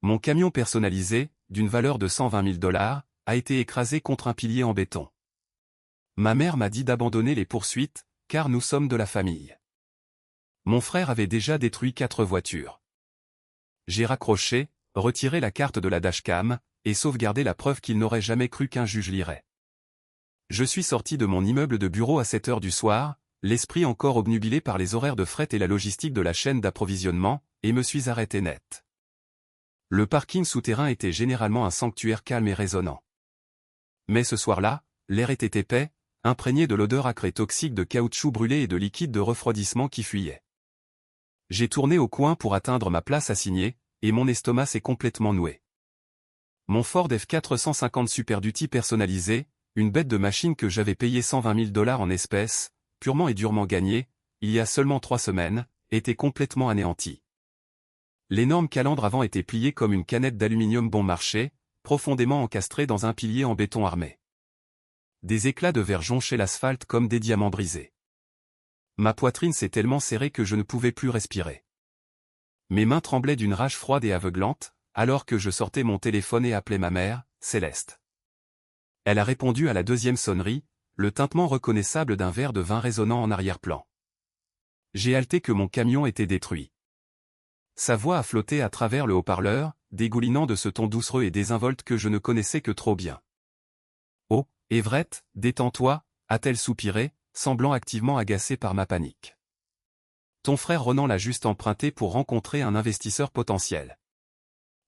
Mon camion personnalisé, d'une valeur de 120 000 $, a été écrasé contre un pilier en béton. Ma mère m'a dit d'abandonner les poursuites, car nous sommes de la famille. Mon frère avait déjà détruit 4 voitures. J'ai raccroché, retiré la carte de la dashcam, et sauvegardé la preuve qu'il n'aurait jamais cru qu'un juge lirait. Je suis sorti de mon immeuble de bureau à 7 heures du soir, l'esprit encore obnubilé par les horaires de fret et la logistique de la chaîne d'approvisionnement, et me suis arrêté net. Le parking souterrain était généralement un sanctuaire calme et résonnant. Mais ce soir-là, l'air était épais, imprégné de l'odeur âcre et toxique de caoutchouc brûlé et de liquide de refroidissement qui fuyait. J'ai tourné au coin pour atteindre ma place assignée, et mon estomac s'est complètement noué. Mon Ford F450 Super Duty personnalisé, une bête de machine que j'avais payé 120 000 $ en espèces, purement et durement gagné, il y a seulement 3 semaines, était complètement anéanti. L'énorme calandre avant était plié comme une canette d'aluminium bon marché, profondément encastré dans un pilier en béton armé. Des éclats de verre jonchaient l'asphalte comme des diamants brisés. Ma poitrine s'est tellement serrée que je ne pouvais plus respirer. Mes mains tremblaient d'une rage froide et aveuglante, alors que je sortais mon téléphone et appelais ma mère, Céleste. Elle a répondu à la deuxième sonnerie, le tintement reconnaissable d'un verre de vin résonnant en arrière-plan. J'ai halté que mon camion était détruit. Sa voix a flotté à travers le haut-parleur, dégoulinant de ce ton doucereux et désinvolte que je ne connaissais que trop bien. « Oh, Everett, détends-toi » a-t-elle soupiré, semblant activement agacée par ma panique. Ton frère Ronan l'a juste emprunté pour rencontrer un investisseur potentiel.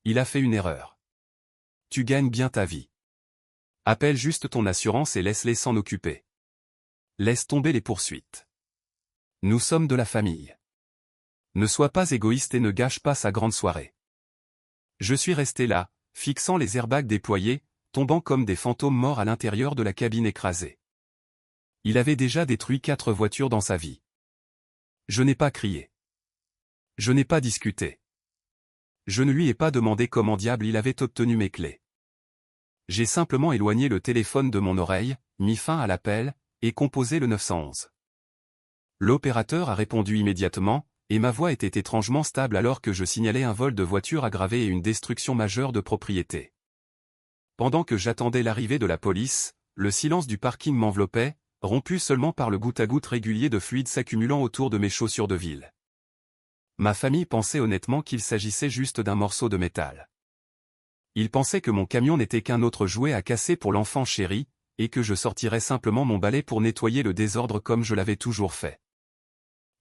Il a fait une erreur. Tu gagnes bien ta vie. Appelle juste ton assurance et laisse-les s'en occuper. Laisse tomber les poursuites. Nous sommes de la famille. Ne sois pas égoïste et ne gâche pas sa grande soirée. Je suis resté là, fixant les airbags déployés, tombant comme des fantômes morts à l'intérieur de la cabine écrasée. Il avait déjà détruit 4 voitures dans sa vie. Je n'ai pas crié. Je n'ai pas discuté. Je ne lui ai pas demandé comment diable il avait obtenu mes clés. J'ai simplement éloigné le téléphone de mon oreille, mis fin à l'appel, et composé le 911. L'opérateur a répondu immédiatement, et ma voix était étrangement stable alors que je signalais un vol de voiture aggravé et une destruction majeure de propriété. Pendant que j'attendais l'arrivée de la police, le silence du parking m'enveloppait, rompu seulement par le goutte-à-goutte régulier de fluide s'accumulant autour de mes chaussures de ville. Ma famille pensait honnêtement qu'il s'agissait juste d'un morceau de métal. Ils pensaient que mon camion n'était qu'un autre jouet à casser pour l'enfant chéri, et que je sortirais simplement mon balai pour nettoyer le désordre comme je l'avais toujours fait.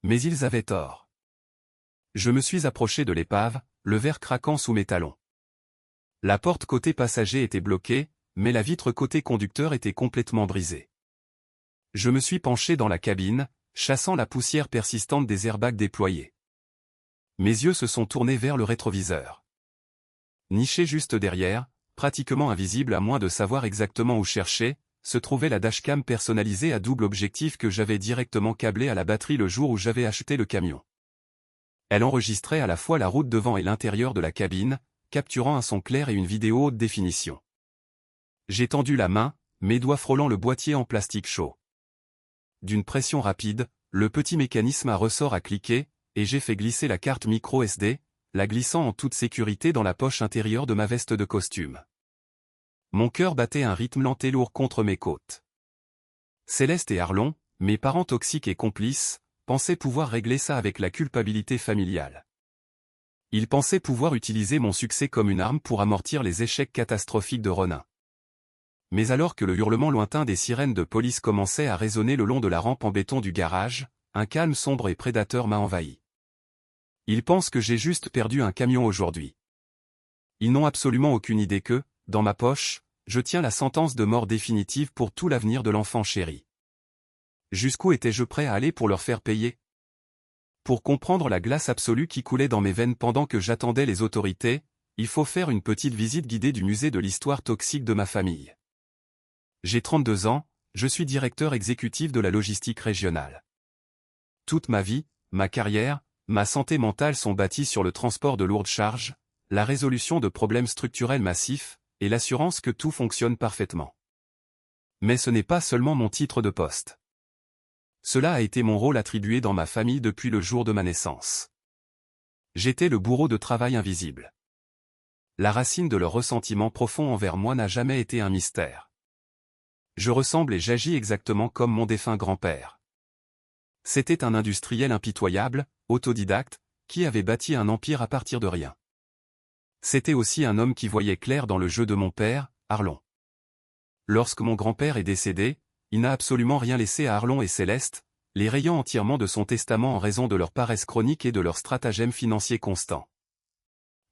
Mais ils avaient tort. Je me suis approché de l'épave, le verre craquant sous mes talons. La porte côté passager était bloquée, mais la vitre côté conducteur était complètement brisée. Je me suis penché dans la cabine, chassant la poussière persistante des airbags déployés. Mes yeux se sont tournés vers le rétroviseur. Niché juste derrière, pratiquement invisible à moins de savoir exactement où chercher, se trouvait la dashcam personnalisée à double objectif que j'avais directement câblée à la batterie le jour où j'avais acheté le camion. Elle enregistrait à la fois la route devant et l'intérieur de la cabine, capturant un son clair et une vidéo haute définition. J'ai tendu la main, mes doigts frôlant le boîtier en plastique chaud. D'une pression rapide, le petit mécanisme à ressort a cliqué, et j'ai fait glisser la carte micro SD, la glissant en toute sécurité dans la poche intérieure de ma veste de costume. Mon cœur battait un rythme lent et lourd contre mes côtes. Céleste et Arlon, mes parents toxiques et complices, pensaient pouvoir régler ça avec la culpabilité familiale. Ils pensaient pouvoir utiliser mon succès comme une arme pour amortir les échecs catastrophiques de Ronin. Mais alors que le hurlement lointain des sirènes de police commençait à résonner le long de la rampe en béton du garage, un calme sombre et prédateur m'a envahi. Ils pensent que j'ai juste perdu un camion aujourd'hui. Ils n'ont absolument aucune idée que, dans ma poche, je tiens la sentence de mort définitive pour tout l'avenir de l'enfant chéri. Jusqu'où étais-je prêt à aller pour leur faire payer? Pour comprendre la glace absolue qui coulait dans mes veines pendant que j'attendais les autorités, il faut faire une petite visite guidée du musée de l'histoire toxique de ma famille. J'ai 32 ans, je suis directeur exécutif de la logistique régionale. Toute ma vie, ma carrière, ma santé mentale sont bâties sur le transport de lourdes charges, la résolution de problèmes structurels massifs, et l'assurance que tout fonctionne parfaitement. Mais ce n'est pas seulement mon titre de poste. Cela a été mon rôle attribué dans ma famille depuis le jour de ma naissance. J'étais le bourreau de travail invisible. la racine de leur ressentiment profond envers moi n'a jamais été un mystère. Je ressemble et j'agis exactement comme mon défunt grand-père. C'était un industriel impitoyable, autodidacte, qui avait bâti un empire à partir de rien. C'était aussi un homme qui voyait clair dans le jeu de mon père, Arlon. Lorsque mon grand-père est décédé, il n'a absolument rien laissé à Arlon et Céleste, les rayant entièrement de son testament en raison de leur paresse chronique et de leur stratagème financier constant.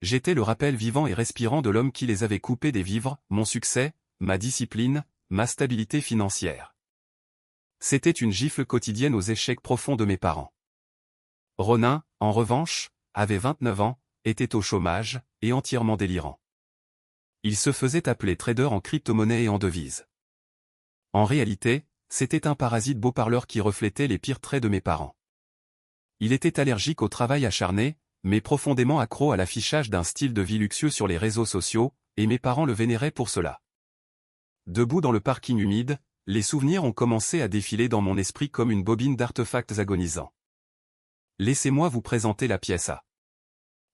J'étais le rappel vivant et respirant de l'homme qui les avait coupés des vivres, mon succès, ma discipline, ma stabilité financière. C'était une gifle quotidienne aux échecs profonds de mes parents. Ronin, en revanche, avait 29 ans, était au chômage, et entièrement délirant. Il se faisait appeler trader en crypto-monnaie et en devises. En réalité, c'était un parasite beau parleur qui reflétait les pires traits de mes parents. Il était allergique au travail acharné, mais profondément accro à l'affichage d'un style de vie luxueux sur les réseaux sociaux, et mes parents le vénéraient pour cela. Debout dans le parking humide, les souvenirs ont commencé à défiler dans mon esprit comme une bobine d'artefacts agonisants. Laissez-moi vous présenter la pièce A.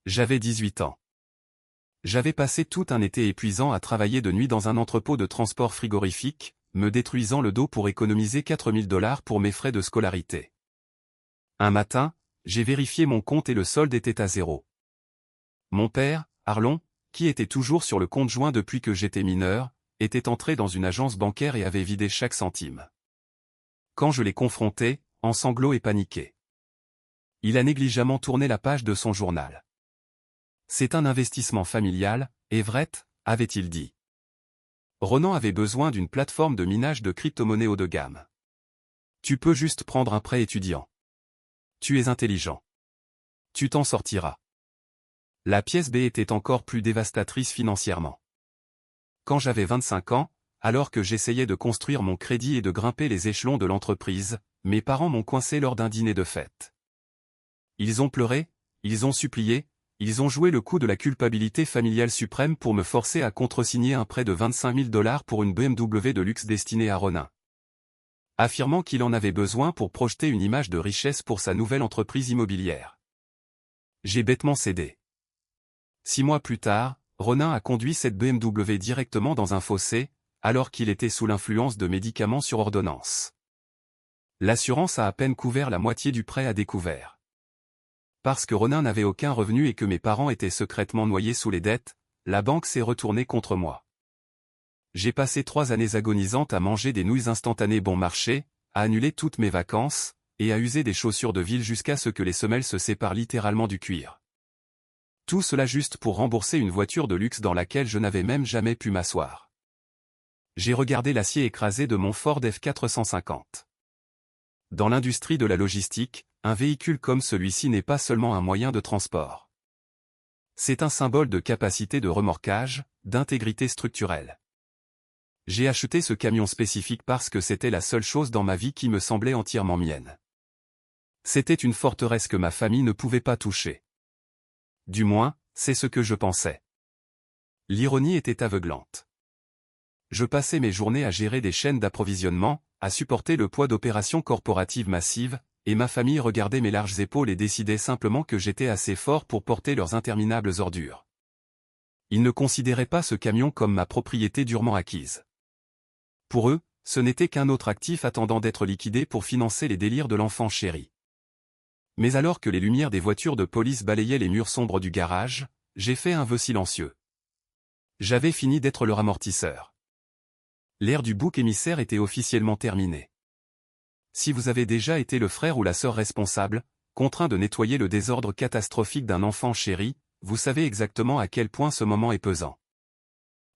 J'avais 18 ans. J'avais passé tout un été épuisant à travailler de nuit dans un entrepôt de transport frigorifique, me détruisant le dos pour économiser 4000 $ pour mes frais de scolarité. Un matin, j'ai vérifié mon compte et le solde était à 0. Mon père, Arlon, qui était toujours sur le compte joint depuis que j'étais mineur, était entré dans une agence bancaire et avait vidé chaque centime. Quand je l'ai confronté, en sanglots et paniqué. Il a négligemment tourné la page de son journal. C'est un investissement familial, Everett, avait-il dit. Ronan avait besoin d'une plateforme de minage de crypto-monnaies haut de gamme. Tu peux juste prendre un prêt étudiant. Tu es intelligent. Tu t'en sortiras. La pièce B était encore plus dévastatrice financièrement. Quand j'avais 25 ans, alors que j'essayais de construire mon crédit et de grimper les échelons de l'entreprise, mes parents m'ont coincé lors d'un dîner de fête. Ils ont pleuré, ils ont supplié, ils ont joué le coup de la culpabilité familiale suprême pour me forcer à contresigner un prêt de 25 000 $ pour une BMW de luxe destinée à Ronin. Affirmant qu'il en avait besoin pour projeter une image de richesse pour sa nouvelle entreprise immobilière. J'ai bêtement cédé. 6 mois plus tard, Ronin a conduit cette BMW directement dans un fossé, alors qu'il était sous l'influence de médicaments sur ordonnance. L'assurance a à peine couvert la moitié du prêt à découvert. Parce que Ronin n'avait aucun revenu et que mes parents étaient secrètement noyés sous les dettes, la banque s'est retournée contre moi. J'ai passé 3 années agonisantes à manger des nouilles instantanées bon marché, à annuler toutes mes vacances, et à user des chaussures de ville jusqu'à ce que les semelles se séparent littéralement du cuir. Tout cela juste pour rembourser une voiture de luxe dans laquelle je n'avais même jamais pu m'asseoir. J'ai regardé l'acier écrasé de mon Ford F450. Dans l'industrie de la logistique, un véhicule comme celui-ci n'est pas seulement un moyen de transport. C'est un symbole de capacité de remorquage, d'intégrité structurelle. J'ai acheté ce camion spécifique parce que c'était la seule chose dans ma vie qui me semblait entièrement mienne. C'était une forteresse que ma famille ne pouvait pas toucher. Du moins, c'est ce que je pensais. L'ironie était aveuglante. Je passais mes journées à gérer des chaînes d'approvisionnement, à supporter le poids d'opérations corporatives massives, et ma famille regardait mes larges épaules et décidait simplement que j'étais assez fort pour porter leurs interminables ordures. Ils ne considéraient pas ce camion comme ma propriété durement acquise. Pour eux, ce n'était qu'un autre actif attendant d'être liquidé pour financer les délires de l'enfant chéri. Mais alors que les lumières des voitures de police balayaient les murs sombres du garage, j'ai fait un vœu silencieux. J'avais fini d'être leur amortisseur. L'ère du bouc émissaire était officiellement terminée. Si vous avez déjà été le frère ou la sœur responsable, contraint de nettoyer le désordre catastrophique d'un enfant chéri, vous savez exactement à quel point ce moment est pesant.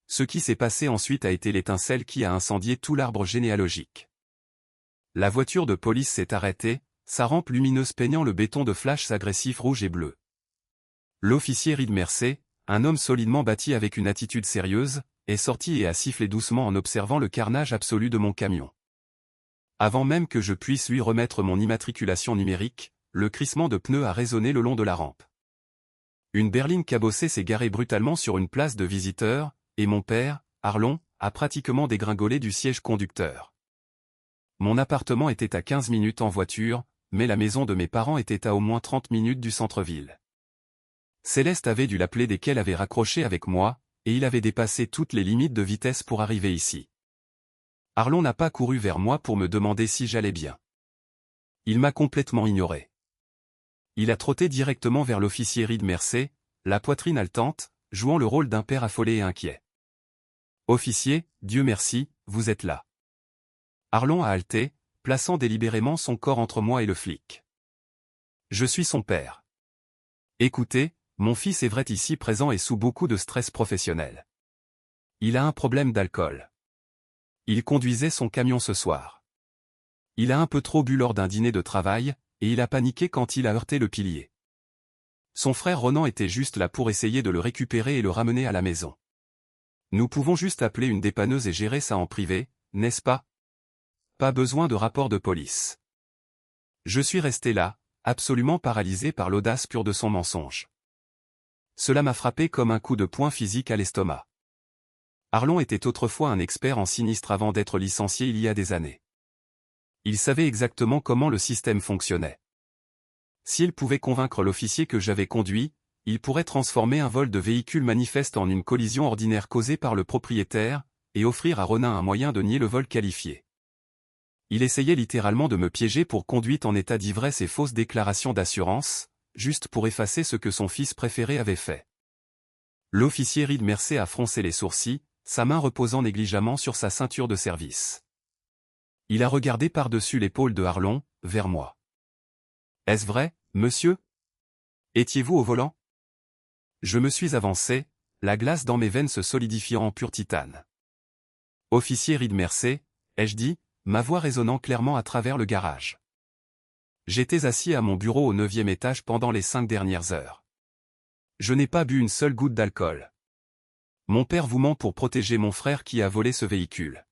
Ce qui s'est passé ensuite a été l'étincelle qui a incendié tout l'arbre généalogique. La voiture de police s'est arrêtée, sa rampe lumineuse peignant le béton de flashs agressifs rouges et bleus. L'officier Reed Mercer, un homme solidement bâti avec une attitude sérieuse, est sorti et a sifflé doucement en observant le carnage absolu de mon camion. Avant même que je puisse lui remettre mon immatriculation numérique, le crissement de pneus a résonné le long de la rampe. Une berline cabossée s'est garée brutalement sur une place de visiteurs, et mon père, Arlon, a pratiquement dégringolé du siège conducteur. Mon appartement était à 15 minutes en voiture, mais la maison de mes parents était à au moins 30 minutes du centre-ville. Céleste avait dû l'appeler dès qu'elle avait raccroché avec moi, et il avait dépassé toutes les limites de vitesse pour arriver ici. Arlon n'a pas couru vers moi pour me demander si j'allais bien. Il m'a complètement ignoré. Il a trotté directement vers l'officier Reed Mercer, la poitrine haletante, jouant le rôle d'un père affolé et inquiet. « Officier, Dieu merci, vous êtes là. » Arlon a halté, plaçant délibérément son corps entre moi et le flic. « Je suis son père. Écoutez, mon fils Everett ici présent est sous beaucoup de stress professionnel. Il a un problème d'alcool. Il conduisait son camion ce soir. Il a un peu trop bu lors d'un dîner de travail, et il a paniqué quand il a heurté le pilier. Son frère Ronan était juste là pour essayer de le récupérer et le ramener à la maison. Nous pouvons juste appeler une dépanneuse et gérer ça en privé, n'est-ce pas? Pas besoin de rapport de police. » Je suis resté là, absolument paralysé par l'audace pure de son mensonge. Cela m'a frappé comme un coup de poing physique à l'estomac. Arlon était autrefois un expert en sinistre avant d'être licencié il y a des années. Il savait exactement comment le système fonctionnait. S'il pouvait convaincre l'officier que j'avais conduit, il pourrait transformer un vol de véhicule manifeste en une collision ordinaire causée par le propriétaire, et offrir à Ronin un moyen de nier le vol qualifié. Il essayait littéralement de me piéger pour conduite en état d'ivresse et fausse déclaration d'assurance, juste pour effacer ce que son fils préféré avait fait. L'officier Reed Mercer a froncé les sourcils, sa main reposant négligemment sur sa ceinture de service. Il a regardé par-dessus l'épaule de Arlon, vers moi. « Est-ce vrai, monsieur? Étiez-vous au volant? » Je me suis avancé, la glace dans mes veines se solidifiant en pur titane. « Officier Reed Mercer, ai-je dit, ma voix résonnant clairement à travers le garage. J'étais assis à mon bureau au 9e étage pendant les 5 dernières heures. Je n'ai pas bu une seule goutte d'alcool. Mon père vous ment pour protéger mon frère qui a volé ce véhicule. »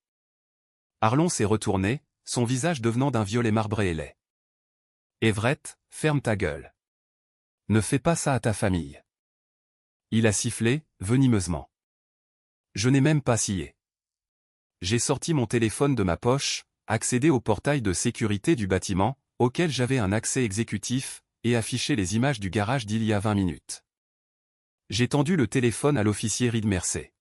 Arlon s'est retourné, son visage devenant d'un violet marbré et laid. « Everett, ferme ta gueule. Ne fais pas ça à ta famille. » Il a sifflé, venimeusement. Je n'ai même pas scié. J'ai sorti mon téléphone de ma poche, accédé au portail de sécurité du bâtiment, auquel j'avais un accès exécutif, et affiché les images du garage d'il y a 20 minutes. J'ai tendu le téléphone à l'officier Reed Mercer.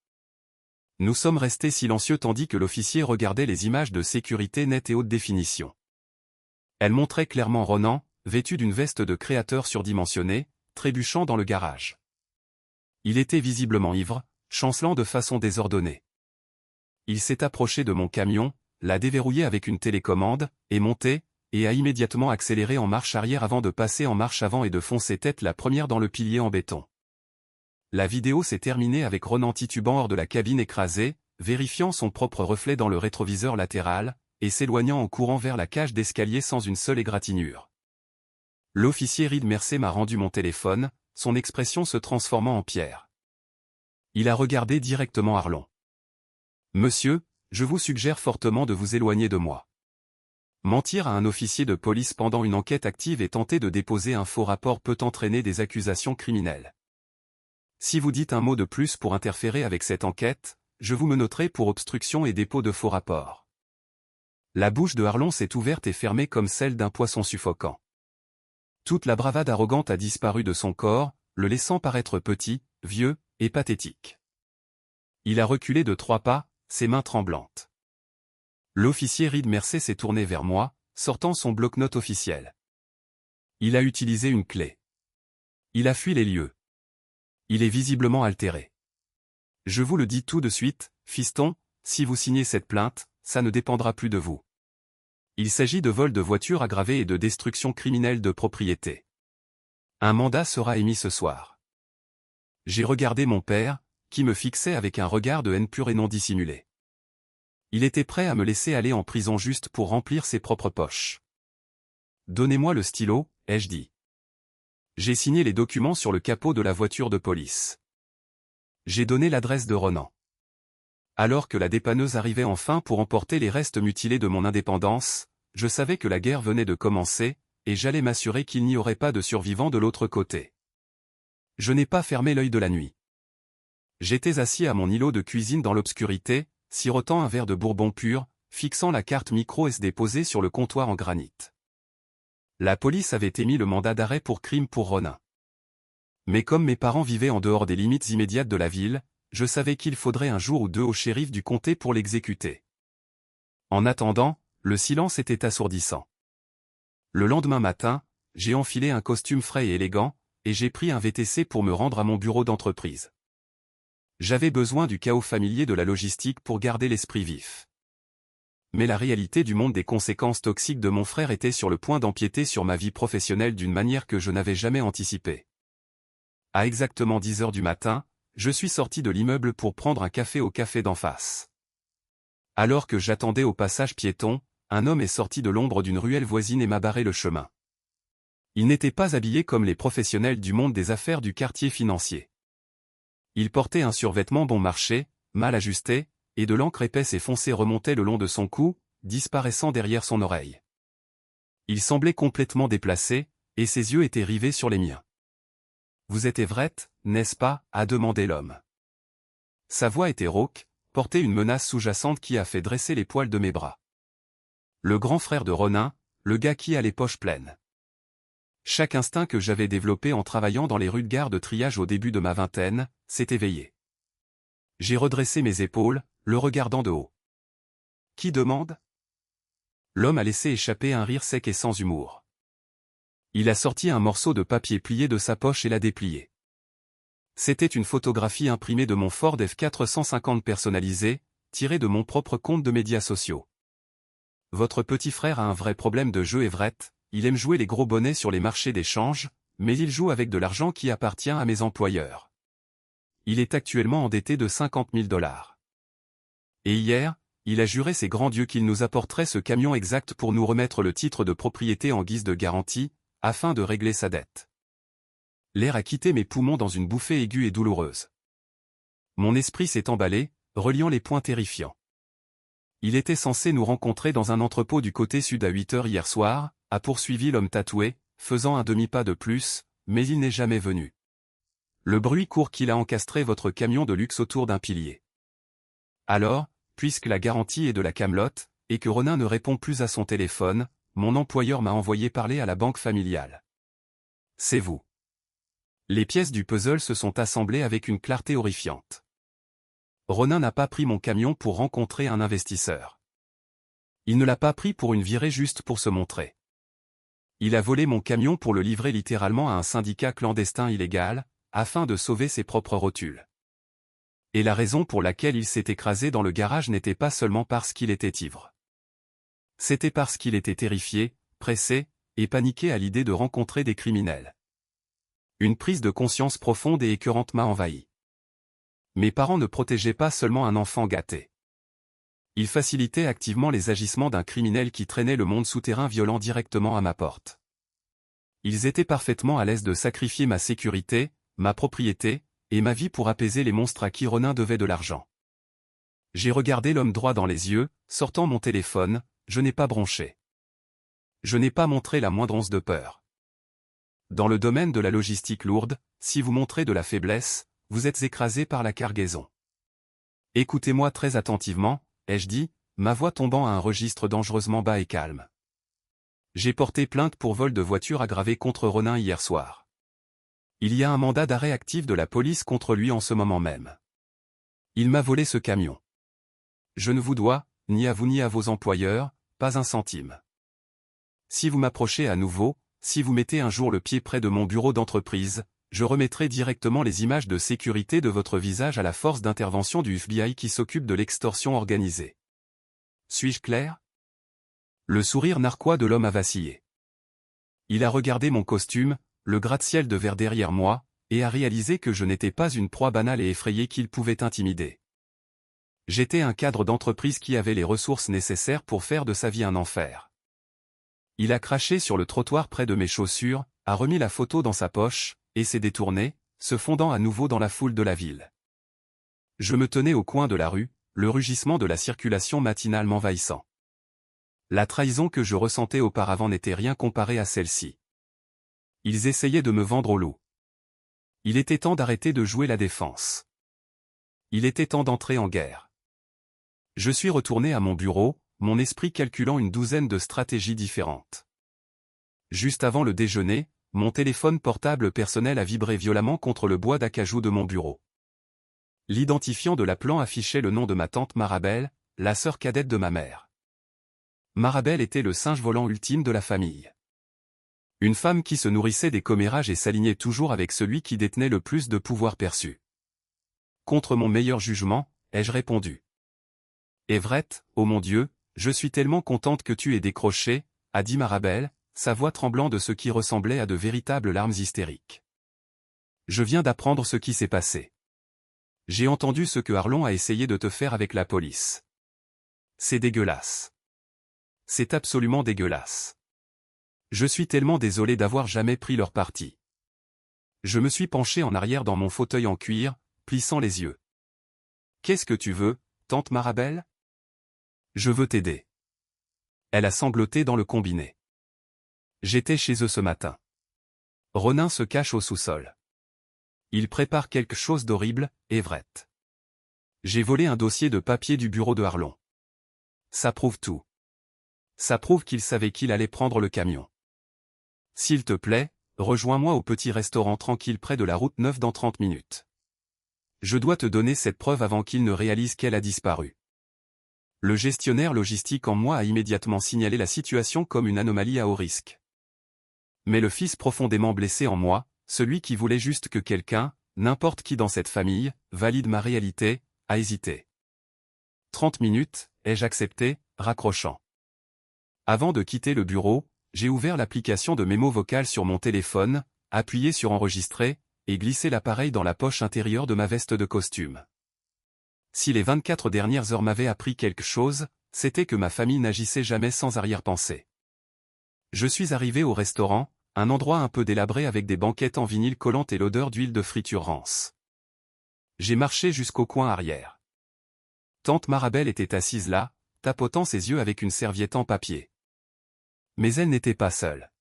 Nous sommes restés silencieux tandis que l'officier regardait les images de sécurité nettes et haute définition. Elles montraient clairement Ronan, vêtu d'une veste de créateur surdimensionnée, trébuchant dans le garage. Il était visiblement ivre, chancelant de façon désordonnée. Il s'est approché de mon camion, l'a déverrouillé avec une télécommande, est monté, et a immédiatement accéléré en marche arrière avant de passer en marche avant et de foncer tête la première dans le pilier en béton. La vidéo s'est terminée avec Ronan titubant hors de la cabine écrasée, vérifiant son propre reflet dans le rétroviseur latéral, et s'éloignant en courant vers la cage d'escalier sans une seule égratignure. L'officier Reed Mercer m'a rendu mon téléphone, son expression se transformant en pierre. Il a regardé directement Arlon. « Monsieur, je vous suggère fortement de vous éloigner de moi. Mentir à un officier de police pendant une enquête active et tenter de déposer un faux rapport peut entraîner des accusations criminelles. Si vous dites un mot de plus pour interférer avec cette enquête, je vous menoterai pour obstruction et dépôt de faux rapports. » La bouche de Arlon s'est ouverte et fermée comme celle d'un poisson suffocant. Toute la bravade arrogante a disparu de son corps, le laissant paraître petit, vieux, et pathétique. Il a reculé de 3 pas, ses mains tremblantes. L'officier Reed Mercer s'est tourné vers moi, sortant son bloc-notes officiel. Il a utilisé une clé. Il a fui les lieux. Il est visiblement altéré. Je vous le dis tout de suite, fiston, si vous signez cette plainte, ça ne dépendra plus de vous. Il s'agit de vol de voiture aggravé et de destruction criminelle de propriété. Un mandat sera émis ce soir. J'ai regardé mon père, qui me fixait avec un regard de haine pure et non dissimulée. Il était prêt à me laisser aller en prison juste pour remplir ses propres poches. « Donnez-moi le stylo », ai-je dit. J'ai signé les documents sur le capot de la voiture de police. J'ai donné l'adresse de Ronan. Alors que la dépanneuse arrivait enfin pour emporter les restes mutilés de mon indépendance, je savais que la guerre venait de commencer, et j'allais m'assurer qu'il n'y aurait pas de survivants de l'autre côté. Je n'ai pas fermé l'œil de la nuit. J'étais assis à mon îlot de cuisine dans l'obscurité, sirotant un verre de bourbon pur, fixant la carte micro SD posée sur le comptoir en granit. La police avait émis le mandat d'arrêt pour crime pour Ronin. Mais comme mes parents vivaient en dehors des limites immédiates de la ville, je savais qu'il faudrait un jour ou deux au shérif du comté pour l'exécuter. En attendant, le silence était assourdissant. Le lendemain matin, j'ai enfilé un costume frais et élégant, et j'ai pris un VTC pour me rendre à mon bureau d'entreprise. J'avais besoin du chaos familier de la logistique pour garder l'esprit vif. Mais la réalité du monde des conséquences toxiques de mon frère était sur le point d'empiéter sur ma vie professionnelle d'une manière que je n'avais jamais anticipée. À exactement 10 heures du matin, je suis sorti de l'immeuble pour prendre un café au café d'en face. Alors que j'attendais au passage piéton, un homme est sorti de l'ombre d'une ruelle voisine et m'a barré le chemin. Il n'était pas habillé comme les professionnels du monde des affaires du quartier financier. Il portait un survêtement bon marché, mal ajusté, et de l'encre épaisse et foncée remontait le long de son cou, disparaissant derrière son oreille. Il semblait complètement déplacé, et ses yeux étaient rivés sur les miens. « Vous êtes Everett, n'est-ce pas ?» a demandé l'homme. Sa voix était rauque, portait une menace sous-jacente qui a fait dresser les poils de mes bras. Le grand frère de Ronin, le gars qui a les poches pleines. Chaque instinct que j'avais développé en travaillant dans les rues de gare de triage au début de ma vingtaine, s'est éveillé. J'ai redressé mes épaules, le regardant de haut. « Qui demande ?» L'homme a laissé échapper un rire sec et sans humour. Il a sorti un morceau de papier plié de sa poche et l'a déplié. C'était une photographie imprimée de mon Ford F450 personnalisé, tirée de mon propre compte de médias sociaux. « Votre petit frère a un vrai problème de jeu Everett, il aime jouer les gros bonnets sur les marchés d'échange, mais il joue avec de l'argent qui appartient à mes employeurs. Il est actuellement endetté de 50 000 $. Et hier, il a juré ses grands dieux qu'il nous apporterait ce camion exact pour nous remettre le titre de propriété en guise de garantie, afin de régler sa dette. » L'air a quitté mes poumons dans une bouffée aiguë et douloureuse. Mon esprit s'est emballé, reliant les points terrifiants. Il était censé nous rencontrer dans un entrepôt du côté sud à 8 heures hier soir, a poursuivi l'homme tatoué, faisant un demi-pas de plus, mais il n'est jamais venu. Le bruit court qu'il a encastré votre camion de luxe autour d'un pilier. Alors, puisque la garantie est de la camelote, et que Ronin ne répond plus à son téléphone, mon employeur m'a envoyé parler à la banque familiale. C'est vous. Les pièces du puzzle se sont assemblées avec une clarté horrifiante. Ronin n'a pas pris mon camion pour rencontrer un investisseur. Il ne l'a pas pris pour une virée juste pour se montrer. Il a volé mon camion pour le livrer littéralement à un syndicat clandestin illégal, afin de sauver ses propres rotules. Et la raison pour laquelle il s'est écrasé dans le garage n'était pas seulement parce qu'il était ivre. C'était parce qu'il était terrifié, pressé, et paniqué à l'idée de rencontrer des criminels. Une prise de conscience profonde et écœurante m'a envahi. Mes parents ne protégeaient pas seulement un enfant gâté. Ils facilitaient activement les agissements d'un criminel qui traînait le monde souterrain violent directement à ma porte. Ils étaient parfaitement à l'aise de sacrifier ma sécurité, ma propriété, et ma vie pour apaiser les monstres à qui Ronin devait de l'argent. J'ai regardé l'homme droit dans les yeux, sortant mon téléphone, je n'ai pas bronché. Je n'ai pas montré la moindre once de peur. Dans le domaine de la logistique lourde, si vous montrez de la faiblesse, vous êtes écrasé par la cargaison. Écoutez-moi très attentivement, ai-je dit, ma voix tombant à un registre dangereusement bas et calme. J'ai porté plainte pour vol de voiture aggravé contre Ronin hier soir. Il y a un mandat d'arrêt actif de la police contre lui en ce moment même. Il m'a volé ce camion. Je ne vous dois, ni à vous ni à vos employeurs, pas un centime. Si vous m'approchez à nouveau, si vous mettez un jour le pied près de mon bureau d'entreprise, je remettrai directement les images de sécurité de votre visage à la force d'intervention du FBI qui s'occupe de l'extorsion organisée. Suis-je clair? Le sourire narquois de l'homme a vacillé. Il a regardé mon costume, le gratte-ciel de verre derrière moi, et a réalisé que je n'étais pas une proie banale et effrayée qu'il pouvait intimider. J'étais un cadre d'entreprise qui avait les ressources nécessaires pour faire de sa vie un enfer. Il a craché sur le trottoir près de mes chaussures, a remis la photo dans sa poche, et s'est détourné, se fondant à nouveau dans la foule de la ville. Je me tenais au coin de la rue, le rugissement de la circulation matinale m'envahissant. La trahison que je ressentais auparavant n'était rien comparée à celle-ci. Ils essayaient de me vendre au loup. Il était temps d'arrêter de jouer la défense. Il était temps d'entrer en guerre. Je suis retourné à mon bureau, mon esprit calculant une douzaine de stratégies différentes. Juste avant le déjeuner, mon téléphone portable personnel a vibré violemment contre le bois d'acajou de mon bureau. L'identifiant de l'appelant affichait le nom de ma tante Marabelle, la sœur cadette de ma mère. Marabelle était le singe volant ultime de la famille. Une femme qui se nourrissait des commérages et s'alignait toujours avec celui qui détenait le plus de pouvoir perçu. Contre mon meilleur jugement, ai-je répondu. Everett, oh mon Dieu, je suis tellement contente que tu aies décroché, a dit Marabelle, sa voix tremblant de ce qui ressemblait à de véritables larmes hystériques. Je viens d'apprendre ce qui s'est passé. J'ai entendu ce que Arlon a essayé de te faire avec la police. C'est dégueulasse. C'est absolument dégueulasse. Je suis tellement désolé d'avoir jamais pris leur parti. Je me suis penché en arrière dans mon fauteuil en cuir, plissant les yeux. Qu'est-ce que tu veux, tante Marabelle? Je veux t'aider. Elle a sangloté dans le combiné. J'étais chez eux ce matin. Ronin se cache au sous-sol. Il prépare quelque chose d'horrible, Everett. J'ai volé un dossier de papier du bureau de Arlon. Ça prouve tout. Ça prouve qu'il savait qu'il allait prendre le camion. S'il te plaît, rejoins-moi au petit restaurant tranquille près de la route 9 dans 30 minutes. Je dois te donner cette preuve avant qu'il ne réalise qu'elle a disparu. Le gestionnaire logistique en moi a immédiatement signalé la situation comme une anomalie à haut risque. Mais le fils profondément blessé en moi, celui qui voulait juste que quelqu'un, n'importe qui dans cette famille, valide ma réalité, a hésité. 30 minutes, ai-je accepté, raccrochant. Avant de quitter le bureau, j'ai ouvert l'application de mémo vocal sur mon téléphone, appuyé sur enregistrer, et glissé l'appareil dans la poche intérieure de ma veste de costume. Si les 24 dernières heures m'avaient appris quelque chose, c'était que ma famille n'agissait jamais sans arrière-pensée. Je suis arrivé au restaurant, un endroit un peu délabré avec des banquettes en vinyle collantes et l'odeur d'huile de friture rance. J'ai marché jusqu'au coin arrière. Tante Marabelle était assise là, tapotant ses yeux avec une serviette en papier. Mais elle n'était pas seule.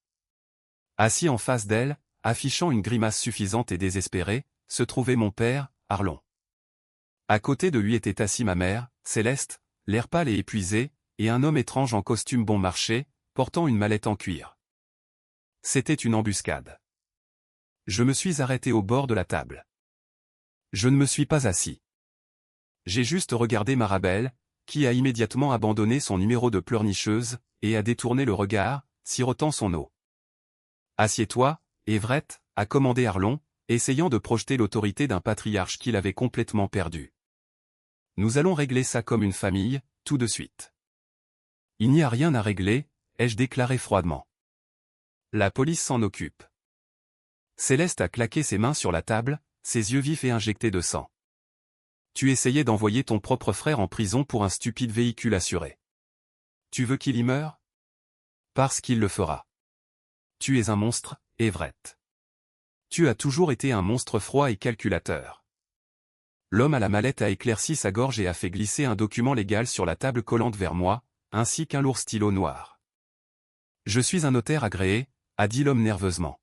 Assis en face d'elle, affichant une grimace suffisante et désespérée, se trouvait mon père, Arlon. À côté de lui était assis ma mère, Céleste, l'air pâle et épuisé, et un homme étrange en costume bon marché, portant une mallette en cuir. C'était une embuscade. Je me suis arrêté au bord de la table. Je ne me suis pas assis. J'ai juste regardé Marabelle, qui a immédiatement abandonné son numéro de pleurnicheuse, et a détourné le regard, sirotant son eau. Assieds-toi, Everett, a commandé Arlon, essayant de projeter l'autorité d'un patriarche qu'il avait complètement perdu. Nous allons régler ça comme une famille, tout de suite. Il n'y a rien à régler, ai-je déclaré froidement. La police s'en occupe. Céleste a claqué ses mains sur la table, ses yeux vifs et injectés de sang. Tu essayais d'envoyer ton propre frère en prison pour un stupide véhicule assuré. Tu veux qu'il y meure? Parce qu'il le fera. Tu es un monstre, Everett. Tu as toujours été un monstre froid et calculateur. L'homme à la mallette a éclairci sa gorge et a fait glisser un document légal sur la table collante vers moi, ainsi qu'un lourd stylo noir. Je suis un notaire agréé, a dit l'homme nerveusement.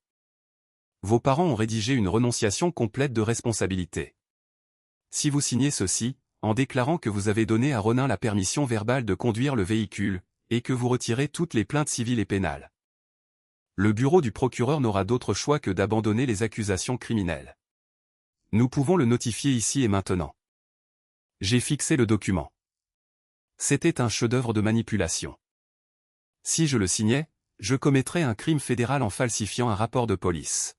Vos parents ont rédigé une renonciation complète de responsabilité. Si vous signez ceci, en déclarant que vous avez donné à Ronin la permission verbale de conduire le véhicule, et que vous retirez toutes les plaintes civiles et pénales. Le bureau du procureur n'aura d'autre choix que d'abandonner les accusations criminelles. Nous pouvons le notifier ici et maintenant. J'ai fixé le document. C'était un chef-d'œuvre de manipulation. Si je le signais, je commettrais un crime fédéral en falsifiant un rapport de police.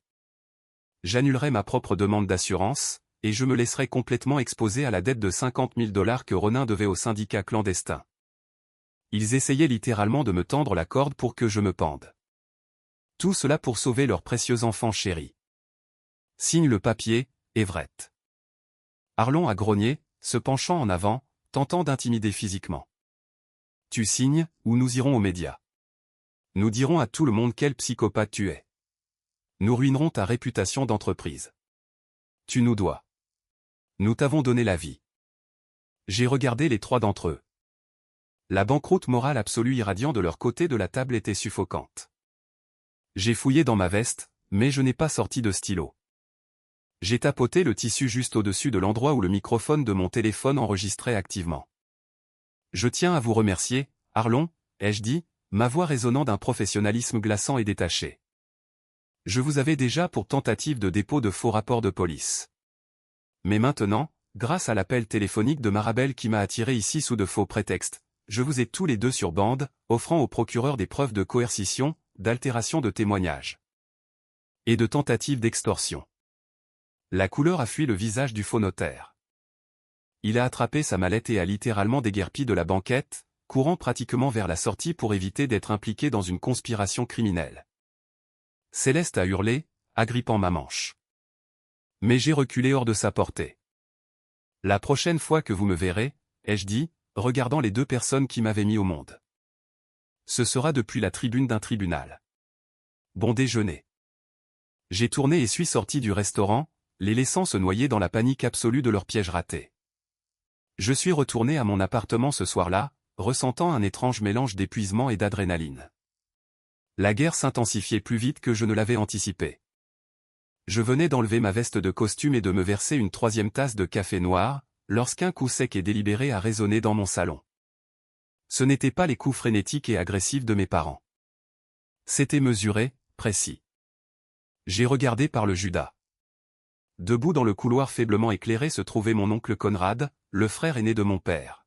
J'annulerais ma propre demande d'assurance, et je me laisserais complètement exposer à la dette de 50 000 $ que Ronin devait au syndicat clandestin. Ils essayaient littéralement de me tendre la corde pour que je me pende. Tout cela pour sauver leur précieux enfant chéri. Signe le papier, Everett. Arlon a grogné, se penchant en avant, tentant d'intimider physiquement. Tu signes, ou nous irons aux médias. Nous dirons à tout le monde quel psychopathe tu es. Nous ruinerons ta réputation d'entreprise. Tu nous dois. Nous t'avons donné la vie. J'ai regardé les trois d'entre eux. La banqueroute morale absolue irradiant de leur côté de la table était suffocante. J'ai fouillé dans ma veste, mais je n'ai pas sorti de stylo. J'ai tapoté le tissu juste au-dessus de l'endroit où le microphone de mon téléphone enregistrait activement. Je tiens à vous remercier, Arlon, ai-je dit, ma voix résonnant d'un professionnalisme glaçant et détaché. Je vous avais déjà pour tentative de dépôt de faux rapports de police. Mais maintenant, grâce à l'appel téléphonique de Marabel qui m'a attiré ici sous de faux prétextes, je vous ai tous les deux sur bande, offrant au procureur des preuves de coercition, d'altération de témoignage et de tentative d'extorsion. La couleur a fui le visage du faux notaire. Il a attrapé sa mallette et a littéralement déguerpi de la banquette, courant pratiquement vers la sortie pour éviter d'être impliqué dans une conspiration criminelle. Céleste a hurlé, agrippant ma manche. Mais j'ai reculé hors de sa portée. La prochaine fois que vous me verrez, ai-je dit, regardant les deux personnes qui m'avaient mis au monde. Ce sera depuis la tribune d'un tribunal. Bon déjeuner. J'ai tourné et suis sorti du restaurant, les laissant se noyer dans la panique absolue de leur piège raté. Je suis retourné à mon appartement ce soir-là, ressentant un étrange mélange d'épuisement et d'adrénaline. La guerre s'intensifiait plus vite que je ne l'avais anticipé. Je venais d'enlever ma veste de costume et de me verser une troisième tasse de café noir, lorsqu'un coup sec et délibéré a résonné dans mon salon. Ce n'étaient pas les coups frénétiques et agressifs de mes parents. C'était mesuré, précis. J'ai regardé par le Judas. Debout dans le couloir faiblement éclairé se trouvait mon oncle Conrad, le frère aîné de mon père.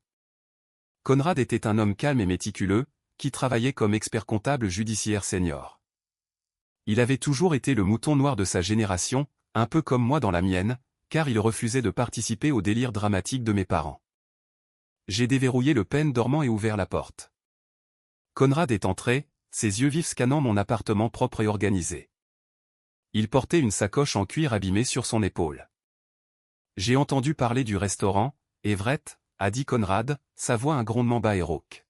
Conrad était un homme calme et méticuleux, qui travaillait comme expert comptable judiciaire senior. Il avait toujours été le mouton noir de sa génération, un peu comme moi dans la mienne, car il refusait de participer au délire dramatique de mes parents. J'ai déverrouillé le pêne dormant et ouvert la porte. Conrad est entré, ses yeux vifs scannant mon appartement propre et organisé. Il portait une sacoche en cuir abîmée sur son épaule. J'ai entendu parler du restaurant, Everett, a dit Conrad, sa voix un grondement bas et rauque.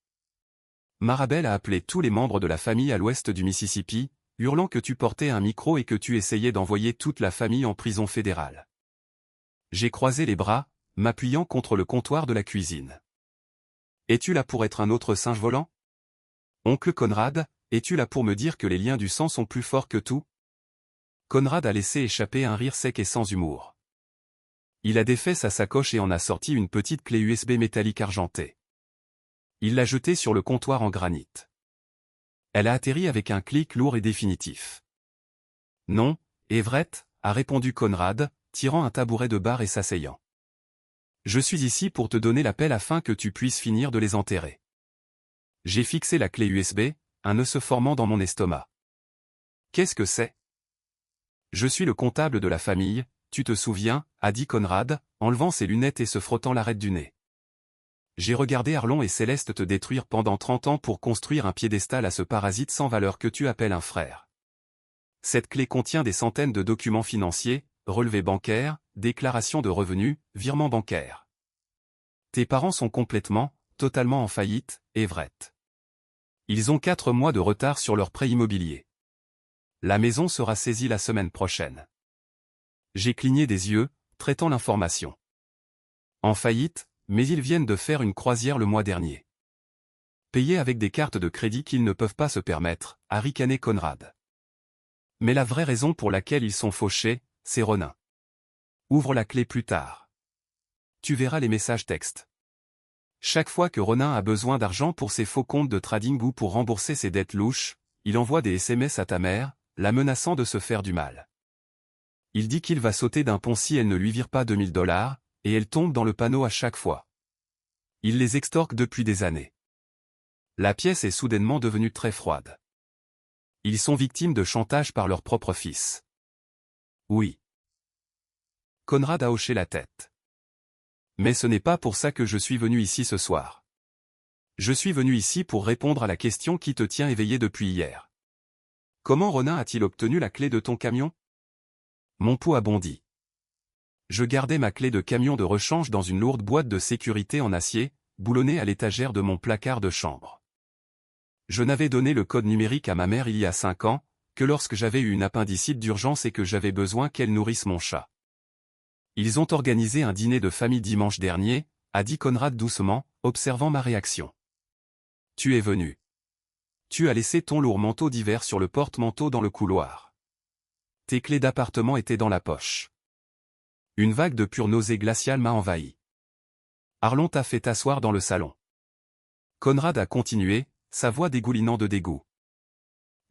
Marabel a appelé tous les membres de la famille à l'ouest du Mississippi, hurlant que tu portais un micro et que tu essayais d'envoyer toute la famille en prison fédérale. J'ai croisé les bras, m'appuyant contre le comptoir de la cuisine. Es-tu là pour être un autre singe volant? Oncle Conrad, es-tu là pour me dire que les liens du sang sont plus forts que tout? Conrad a laissé échapper un rire sec et sans humour. Il a défait sa sacoche et en a sorti une petite clé USB métallique argentée. Il l'a jetée sur le comptoir en granit. Elle a atterri avec un clic lourd et définitif. Non, Everett, a répondu Conrad, tirant un tabouret de bar et s'asseyant. Je suis ici pour te donner l'appel afin que tu puisses finir de les enterrer. J'ai fixé la clé USB, un nœud se formant dans mon estomac. Qu'est-ce que c'est? Je suis le comptable de la famille, tu te souviens, a dit Conrad, enlevant ses lunettes et se frottant l'arête du nez. J'ai regardé Arlon et Céleste te détruire pendant 30 ans pour construire un piédestal à ce parasite sans valeur que tu appelles un frère. Cette clé contient des centaines de documents financiers, relevés bancaires, déclarations de revenus, virements bancaires. Tes parents sont complètement, totalement en faillite, Everett. Ils ont 4 mois de retard sur leur prêt immobilier. La maison sera saisie la semaine prochaine. J'ai cligné des yeux, traitant l'information. En faillite, mais ils viennent de faire une croisière le mois dernier. Payés avec des cartes de crédit qu'ils ne peuvent pas se permettre, a ricané Conrad. Mais la vraie raison pour laquelle ils sont fauchés, c'est Ronin. Ouvre la clé plus tard. Tu verras les messages textes. Chaque fois que Ronin a besoin d'argent pour ses faux comptes de trading ou pour rembourser ses dettes louches, il envoie des SMS à ta mère, la menaçant de se faire du mal. Il dit qu'il va sauter d'un pont si elle ne lui vire pas $2000, et elle tombe dans le panneau à chaque fois. Il les extorque depuis des années. La pièce est soudainement devenue très froide. Ils sont victimes de chantage par leur propre fils. Oui. Conrad a hoché la tête. Mais ce n'est pas pour ça que je suis venu ici ce soir. Je suis venu ici pour répondre à la question qui te tient éveillé depuis hier. Comment Ronin a-t-il obtenu la clé de ton camion? Mon pouls a bondi. Je gardais ma clé de camion de rechange dans une lourde boîte de sécurité en acier, boulonnée à l'étagère de mon placard de chambre. Je n'avais donné le code numérique à ma mère il y a 5 ans, que lorsque j'avais eu une appendicite d'urgence et que j'avais besoin qu'elle nourrisse mon chat. Ils ont organisé un dîner de famille dimanche dernier, a dit Conrad doucement, observant ma réaction. Tu es venu. Tu as laissé ton lourd manteau d'hiver sur le porte-manteau dans le couloir. Tes clés d'appartement étaient dans la poche. Une vague de pure nausée glaciale m'a envahi. Arlon t'a fait t'asseoir dans le salon. Conrad a continué, sa voix dégoulinant de dégoût.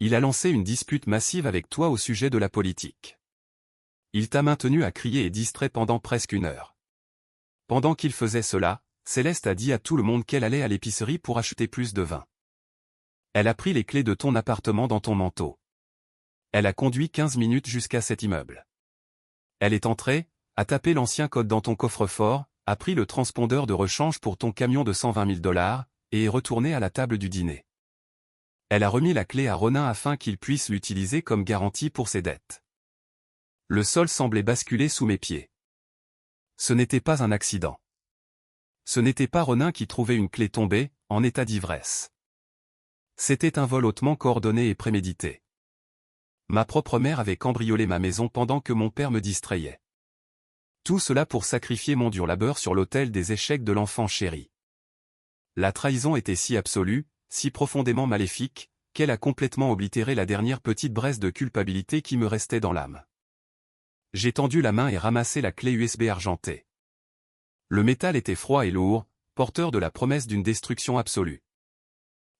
Il a lancé une dispute massive avec toi au sujet de la politique. Il t'a maintenu à crier et distrait pendant presque 1 heure. Pendant qu'il faisait cela, Céleste a dit à tout le monde qu'elle allait à l'épicerie pour acheter plus de vin. Elle a pris les clés de ton appartement dans ton manteau. Elle a conduit 15 minutes jusqu'à cet immeuble. Elle est entrée, a tapé l'ancien code dans ton coffre-fort, a pris le transpondeur de rechange pour ton camion de 120 000 $, et est retournée à la table du dîner. Elle a remis la clé à Ronin afin qu'il puisse l'utiliser comme garantie pour ses dettes. Le sol semblait basculer sous mes pieds. Ce n'était pas un accident. Ce n'était pas Ronin qui trouvait une clé tombée, en état d'ivresse. C'était un vol hautement coordonné et prémédité. Ma propre mère avait cambriolé ma maison pendant que mon père me distrayait. Tout cela pour sacrifier mon dur labeur sur l'autel des échecs de l'enfant chéri. La trahison était si absolue, si profondément maléfique, qu'elle a complètement oblitéré la dernière petite braise de culpabilité qui me restait dans l'âme. J'ai tendu la main et ramassé la clé USB argentée. Le métal était froid et lourd, porteur de la promesse d'une destruction absolue.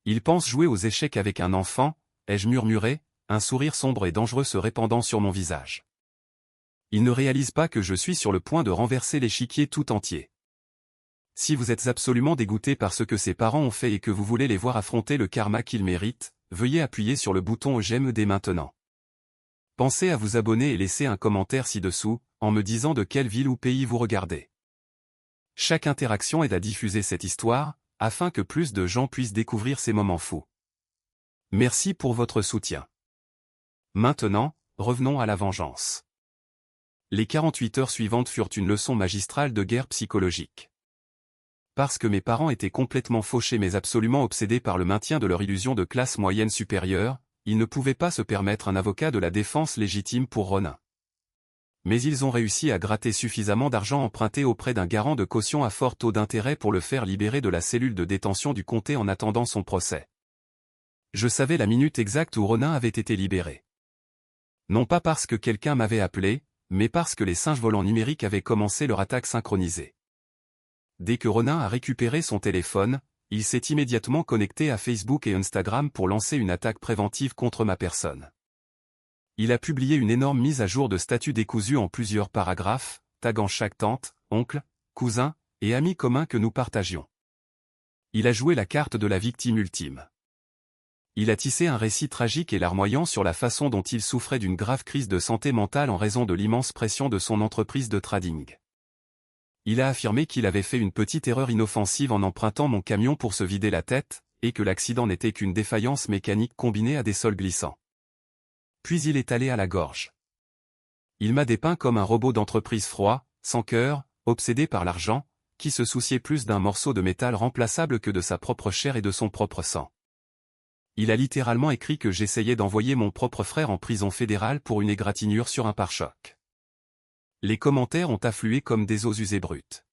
Il pense jouer aux échecs avec un enfant, ai-je murmuré, un sourire sombre et dangereux se répandant sur mon visage. Il ne réalise pas que je suis sur le point de renverser l'échiquier tout entier. Si vous êtes absolument dégoûté par ce que ses parents ont fait et que vous voulez les voir affronter le karma qu'ils méritent, veuillez appuyer sur le bouton j'aime dès maintenant. Pensez à vous abonner et laisser un commentaire ci-dessous, en me disant de quelle ville ou pays vous regardez. Chaque interaction aide à diffuser cette histoire, afin que plus de gens puissent découvrir ces moments fous. Merci pour votre soutien. Maintenant, revenons à la vengeance. Les 48 heures suivantes furent une leçon magistrale de guerre psychologique. Parce que mes parents étaient complètement fauchés mais absolument obsédés par le maintien de leur illusion de classe moyenne supérieure, ils ne pouvaient pas se permettre un avocat de la défense légitime pour Ronin. Mais ils ont réussi à gratter suffisamment d'argent emprunté auprès d'un garant de caution à fort taux d'intérêt pour le faire libérer de la cellule de détention du comté en attendant son procès. Je savais la minute exacte où Ronin avait été libéré. Non pas parce que quelqu'un m'avait appelé, mais parce que les singes volants numériques avaient commencé leur attaque synchronisée. Dès que Ronin a récupéré son téléphone, il s'est immédiatement connecté à Facebook et Instagram pour lancer une attaque préventive contre ma personne. Il a publié une énorme mise à jour de statut décousu en plusieurs paragraphes, taguant chaque tante, oncle, cousin, et ami commun que nous partagions. Il a joué la carte de la victime ultime. Il a tissé un récit tragique et larmoyant sur la façon dont il souffrait d'une grave crise de santé mentale en raison de l'immense pression de son entreprise de trading. Il a affirmé qu'il avait fait une petite erreur inoffensive en empruntant mon camion pour se vider la tête, et que l'accident n'était qu'une défaillance mécanique combinée à des sols glissants. Puis il est allé à la gorge. Il m'a dépeint comme un robot d'entreprise froid, sans cœur, obsédé par l'argent, qui se souciait plus d'un morceau de métal remplaçable que de sa propre chair et de son propre sang. Il a littéralement écrit que j'essayais d'envoyer mon propre frère en prison fédérale pour une égratignure sur un pare-choc. Les commentaires ont afflué comme des eaux usées brutes.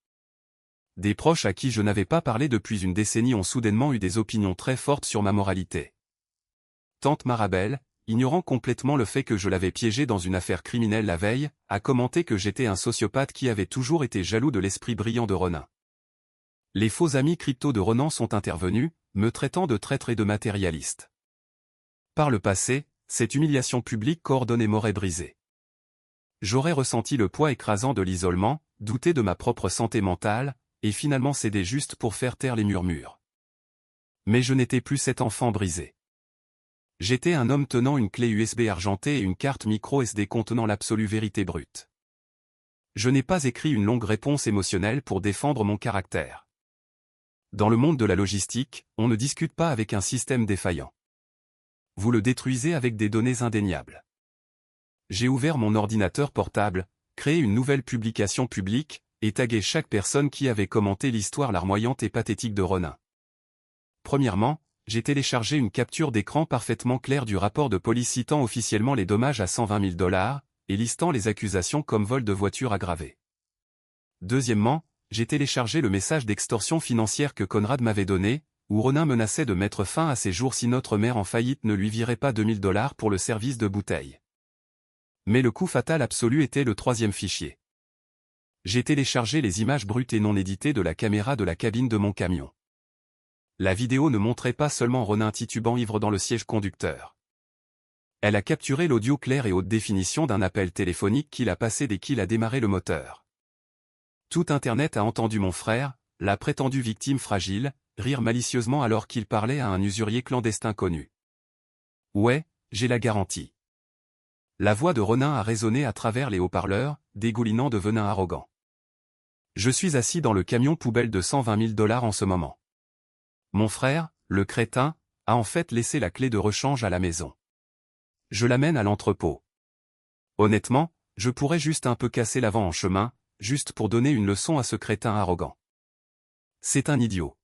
Des proches à qui je n'avais pas parlé depuis une décennie ont soudainement eu des opinions très fortes sur ma moralité. Tante Marabelle, ignorant complètement le fait que je l'avais piégé dans une affaire criminelle la veille, a commenté que j'étais un sociopathe qui avait toujours été jaloux de l'esprit brillant de Ronin. Les faux amis crypto de Ronin sont intervenus, me traitant de traître et de matérialiste. Par le passé, cette humiliation publique coordonnée m'aurait brisé. J'aurais ressenti le poids écrasant de l'isolement, douté de ma propre santé mentale, et finalement cédé juste pour faire taire les murmures. Mais je n'étais plus cet enfant brisé. J'étais un homme tenant une clé USB argentée et une carte micro SD contenant l'absolue vérité brute. Je n'ai pas écrit une longue réponse émotionnelle pour défendre mon caractère. Dans le monde de la logistique, on ne discute pas avec un système défaillant. Vous le détruisez avec des données indéniables. J'ai ouvert mon ordinateur portable, créé une nouvelle publication publique, et tagué chaque personne qui avait commenté l'histoire larmoyante et pathétique de Ronin. Premièrement, j'ai téléchargé une capture d'écran parfaitement claire du rapport de police citant officiellement les dommages à 120 000 $, et listant les accusations comme vol de voiture aggravé. Deuxièmement, j'ai téléchargé le message d'extorsion financière que Conrad m'avait donné, où Ronin menaçait de mettre fin à ses jours si notre mère en faillite ne lui virait pas 2 000 $ pour le service de bouteille. Mais le coup fatal absolu était le troisième fichier. J'ai téléchargé les images brutes et non éditées de la caméra de la cabine de mon camion. La vidéo ne montrait pas seulement Ronin titubant ivre dans le siège conducteur. Elle a capturé l'audio clair et haute définition d'un appel téléphonique qu'il a passé dès qu'il a démarré le moteur. Tout Internet a entendu mon frère, la prétendue victime fragile, rire malicieusement alors qu'il parlait à un usurier clandestin connu. Ouais, j'ai la garantie. La voix de Ronin a résonné à travers les haut-parleurs, dégoulinant de venin arrogant. Je suis assis dans le camion poubelle de 120 000 $ en ce moment. Mon frère, le crétin, a en fait laissé la clé de rechange à la maison. Je l'amène à l'entrepôt. Honnêtement, je pourrais juste un peu casser l'avant en chemin, juste pour donner une leçon à ce crétin arrogant. C'est un idiot.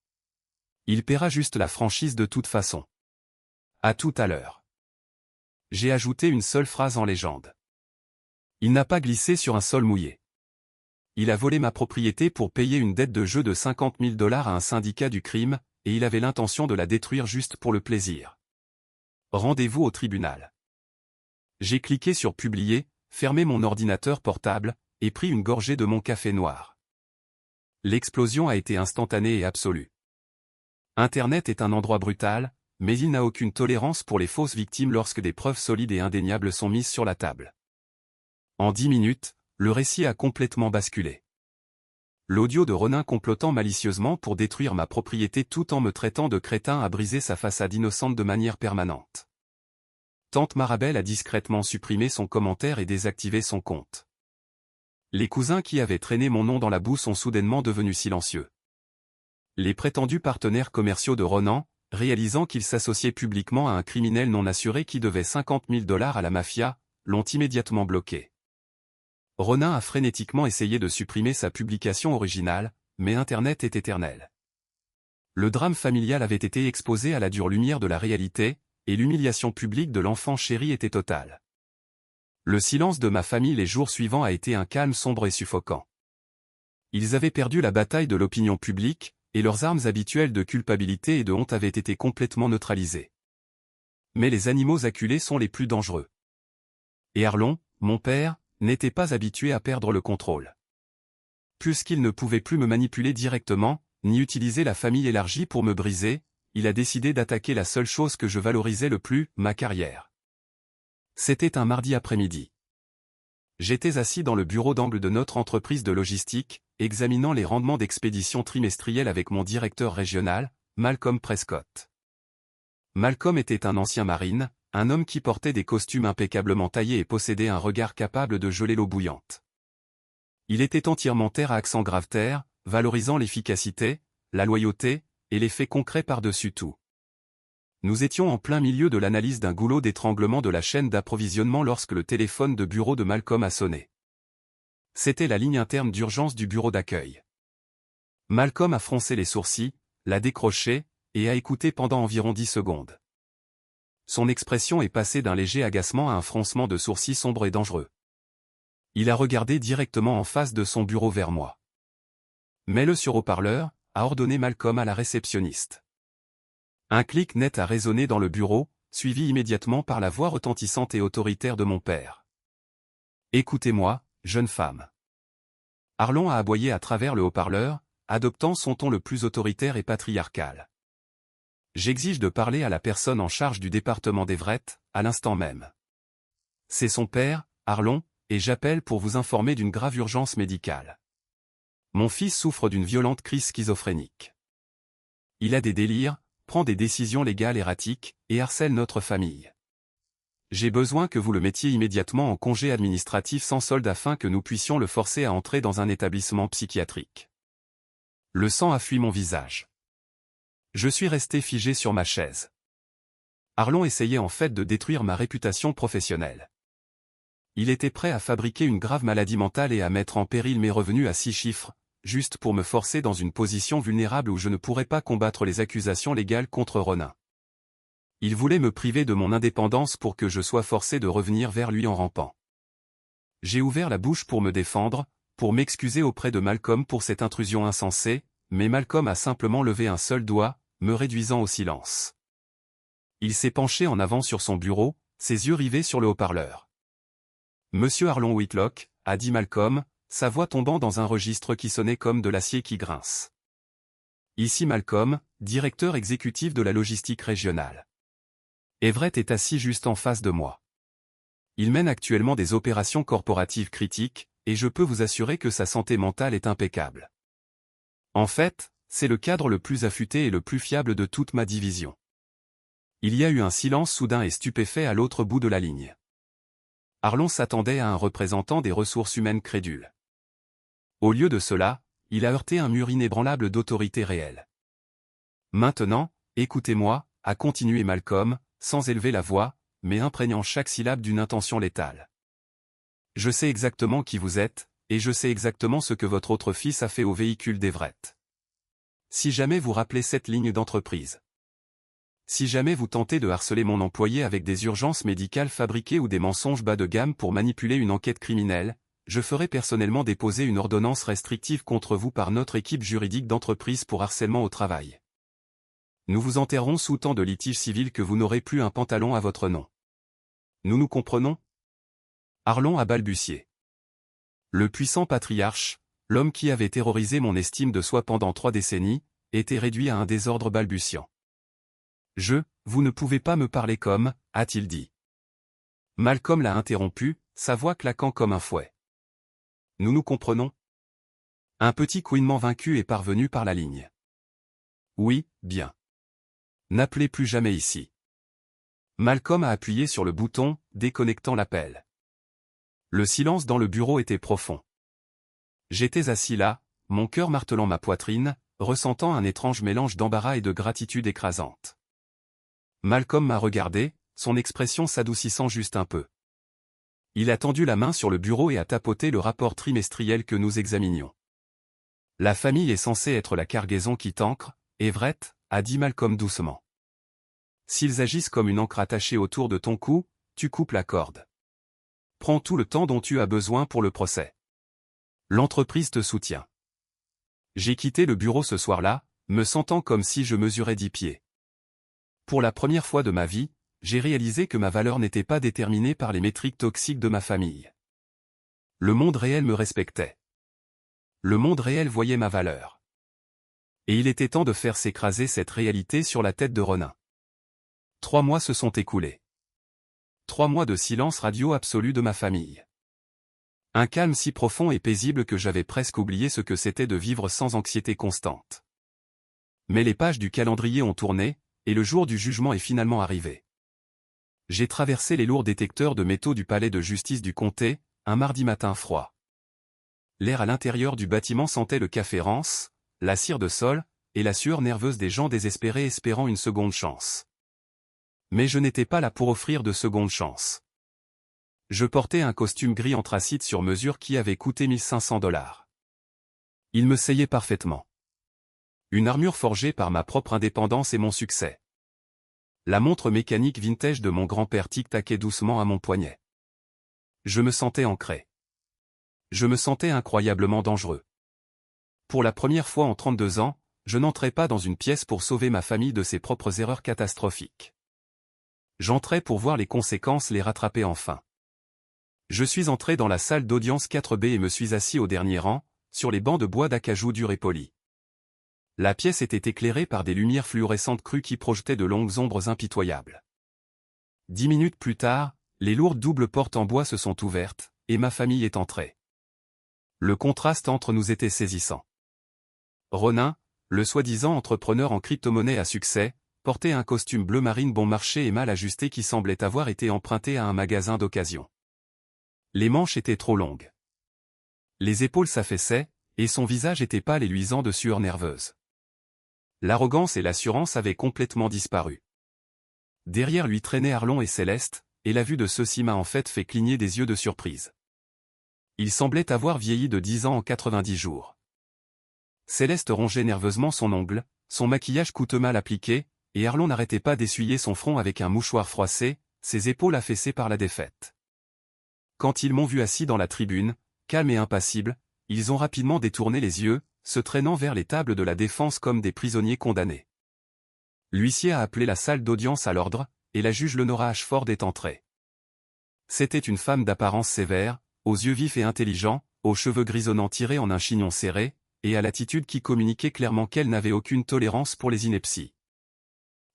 Il paiera juste la franchise de toute façon. À tout à l'heure. J'ai ajouté une seule phrase en légende. Il n'a pas glissé sur un sol mouillé. Il a volé ma propriété pour payer une dette de jeu de 50 000 $ à un syndicat du crime, et il avait l'intention de la détruire juste pour le plaisir. Rendez-vous au tribunal. J'ai cliqué sur publier, fermé mon ordinateur portable, et pris une gorgée de mon café noir. L'explosion a été instantanée et absolue. Internet est un endroit brutal, mais il n'a aucune tolérance pour les fausses victimes lorsque des preuves solides et indéniables sont mises sur la table. En 10 minutes, le récit a complètement basculé. L'audio de Ronin complotant malicieusement pour détruire ma propriété tout en me traitant de crétin a brisé sa façade innocente de manière permanente. Tante Marabelle a discrètement supprimé son commentaire et désactivé son compte. Les cousins qui avaient traîné mon nom dans la boue sont soudainement devenus silencieux. Les prétendus partenaires commerciaux de Ronan, réalisant qu'il s'associait publiquement à un criminel non assuré qui devait 50 000 $ à la mafia, l'ont immédiatement bloqué. Ronin a frénétiquement essayé de supprimer sa publication originale, mais Internet est éternel. Le drame familial avait été exposé à la dure lumière de la réalité, et l'humiliation publique de l'enfant chéri était totale. Le silence de ma famille les jours suivants a été un calme sombre et suffocant. Ils avaient perdu la bataille de l'opinion publique, et leurs armes habituelles de culpabilité et de honte avaient été complètement neutralisées. Mais les animaux acculés sont les plus dangereux. Et Arlon, mon père, n'était pas habitué à perdre le contrôle. Puisqu'il ne pouvait plus me manipuler directement, ni utiliser la famille élargie pour me briser, il a décidé d'attaquer la seule chose que je valorisais le plus, ma carrière. C'était un mardi après-midi. J'étais assis dans le bureau d'angle de notre entreprise de logistique, examinant les rendements d'expédition trimestrielle avec mon directeur régional, Malcolm Prescott. Malcolm était un ancien marine, un homme qui portait des costumes impeccablement taillés et possédait un regard capable de geler l'eau bouillante. Il était entièrement terre à accent grave terre, valorisant l'efficacité, la loyauté, et les faits concrets par-dessus tout. Nous étions en plein milieu de l'analyse d'un goulot d'étranglement de la chaîne d'approvisionnement lorsque le téléphone de bureau de Malcolm a sonné. C'était la ligne interne d'urgence du bureau d'accueil. Malcolm a froncé les sourcils, l'a décroché, et a écouté pendant environ 10 secondes. Son expression est passée d'un léger agacement à un froncement de sourcils sombre et dangereux. Il a regardé directement en face de son bureau vers moi. Mets-le sur haut-parleur, a ordonné Malcolm à la réceptionniste. Un clic net a résonné dans le bureau, suivi immédiatement par la voix retentissante et autoritaire de mon père. Écoutez-moi, jeune femme. Arlon a aboyé à travers le haut-parleur, adoptant son ton le plus autoritaire et patriarcal. J'exige de parler à la personne en charge du département d'Everett, à l'instant même. C'est son père, Arlon, et j'appelle pour vous informer d'une grave urgence médicale. Mon fils souffre d'une violente crise schizophrénique. Il a des délires, prend des décisions légales erratiques, et harcèle notre famille. J'ai besoin que vous le mettiez immédiatement en congé administratif sans solde afin que nous puissions le forcer à entrer dans un établissement psychiatrique. Le sang a fui mon visage. Je suis resté figé sur ma chaise. Arlon essayait en fait de détruire ma réputation professionnelle. Il était prêt à fabriquer une grave maladie mentale et à mettre en péril mes revenus à 6 chiffres, juste pour me forcer dans une position vulnérable où je ne pourrais pas combattre les accusations légales contre Ronin. Il voulait me priver de mon indépendance pour que je sois forcé de revenir vers lui en rampant. J'ai ouvert la bouche pour me défendre, pour m'excuser auprès de Malcolm pour cette intrusion insensée, mais Malcolm a simplement levé un seul doigt, me réduisant au silence. Il s'est penché en avant sur son bureau, ses yeux rivés sur le haut-parleur. Monsieur Arlon Whitlock, a dit Malcolm, sa voix tombant dans un registre qui sonnait comme de l'acier qui grince. Ici Malcolm, directeur exécutif de la logistique régionale. Everett est assis juste en face de moi. Il mène actuellement des opérations corporatives critiques, et je peux vous assurer que sa santé mentale est impeccable. En fait, c'est le cadre le plus affûté et le plus fiable de toute ma division. Il y a eu un silence soudain et stupéfait à l'autre bout de la ligne. Arlon s'attendait à un représentant des ressources humaines crédule. Au lieu de cela, il a heurté un mur inébranlable d'autorité réelle. Maintenant, écoutez-moi, a continué Malcolm, sans élever la voix, mais imprégnant chaque syllabe d'une intention létale. Je sais exactement qui vous êtes, et je sais exactement ce que votre autre fils a fait au véhicule d'Everett. Si jamais vous rappelez cette ligne d'entreprise. Si jamais vous tentez de harceler mon employé avec des urgences médicales fabriquées ou des mensonges bas de gamme pour manipuler une enquête criminelle, je ferai personnellement déposer une ordonnance restrictive contre vous par notre équipe juridique d'entreprise pour harcèlement au travail. Nous vous enterrons sous tant de litiges civils que vous n'aurez plus un pantalon à votre nom. Nous nous comprenons ? Arlon a balbutié. Le puissant patriarche, l'homme qui avait terrorisé mon estime de soi pendant 3 décennies, était réduit à un désordre balbutiant. Vous ne pouvez pas me parler comme, a-t-il dit. Malcolm l'a interrompu, sa voix claquant comme un fouet. Nous nous comprenons ? Un petit couinement vaincu est parvenu par la ligne. Oui, bien. N'appelez plus jamais ici. Malcolm a appuyé sur le bouton, déconnectant l'appel. Le silence dans le bureau était profond. J'étais assis là, mon cœur martelant ma poitrine, ressentant un étrange mélange d'embarras et de gratitude écrasante. Malcolm m'a regardé, son expression s'adoucissant juste un peu. Il a tendu la main sur le bureau et a tapoté le rapport trimestriel que nous examinions. La famille est censée être la cargaison qui t'ancre, Everett, a dit Malcolm doucement. S'ils agissent comme une ancre attachée autour de ton cou, tu coupes la corde. Prends tout le temps dont tu as besoin pour le procès. L'entreprise te soutient. J'ai quitté le bureau ce soir-là, me sentant comme si je mesurais 10 pieds. Pour la première fois de ma vie, j'ai réalisé que ma valeur n'était pas déterminée par les métriques toxiques de ma famille. Le monde réel me respectait. Le monde réel voyait ma valeur. Et il était temps de faire s'écraser cette réalité sur la tête de Ronin. 3 mois se sont écoulés. 3 mois de silence radio absolu de ma famille. Un calme si profond et paisible que j'avais presque oublié ce que c'était de vivre sans anxiété constante. Mais les pages du calendrier ont tourné, et le jour du jugement est finalement arrivé. J'ai traversé les lourds détecteurs de métaux du palais de justice du comté, un mardi matin froid. L'air à l'intérieur du bâtiment sentait le café rance, la cire de sol, et la sueur nerveuse des gens désespérés espérant une seconde chance. Mais je n'étais pas là pour offrir de seconde chance. Je portais un costume gris anthracite sur mesure qui avait coûté 1500 $. Il me seyait parfaitement. Une armure forgée par ma propre indépendance et mon succès. La montre mécanique vintage de mon grand-père tic-taquait doucement à mon poignet. Je me sentais ancré. Je me sentais incroyablement dangereux. Pour la première fois en 32 ans, je n'entrais pas dans une pièce pour sauver ma famille de ses propres erreurs catastrophiques. J'entrais pour voir les conséquences les rattraper enfin. Je suis entré dans la salle d'audience 4B et me suis assis au dernier rang, sur les bancs de bois d'acajou dur et poli. La pièce était éclairée par des lumières fluorescentes crues qui projetaient de longues ombres impitoyables. 10 minutes plus tard, les lourdes doubles portes en bois se sont ouvertes, et ma famille est entrée. Le contraste entre nous était saisissant. Ronin, le soi-disant entrepreneur en crypto-monnaie à succès, portait un costume bleu marine bon marché et mal ajusté qui semblait avoir été emprunté à un magasin d'occasion. Les manches étaient trop longues. Les épaules s'affaissaient, et son visage était pâle et luisant de sueur nerveuse. L'arrogance et l'assurance avaient complètement disparu. Derrière lui traînaient Arlon et Céleste, et la vue de ceux-ci m'a en fait fait cligner des yeux de surprise. Il semblait avoir vieilli de 10 ans en 90 jours. Céleste rongeait nerveusement son ongle, son maquillage coûteux mal appliqué, et Arlon n'arrêtait pas d'essuyer son front avec un mouchoir froissé, ses épaules affaissées par la défaite. Quand ils m'ont vu assis dans la tribune, calme et impassible, ils ont rapidement détourné les yeux, se traînant vers les tables de la défense comme des prisonniers condamnés. L'huissier a appelé la salle d'audience à l'ordre, et la juge Lenora Ashford est entrée. C'était une femme d'apparence sévère, aux yeux vifs et intelligents, aux cheveux grisonnants tirés en un chignon serré, et à l'attitude qui communiquait clairement qu'elle n'avait aucune tolérance pour les inepties.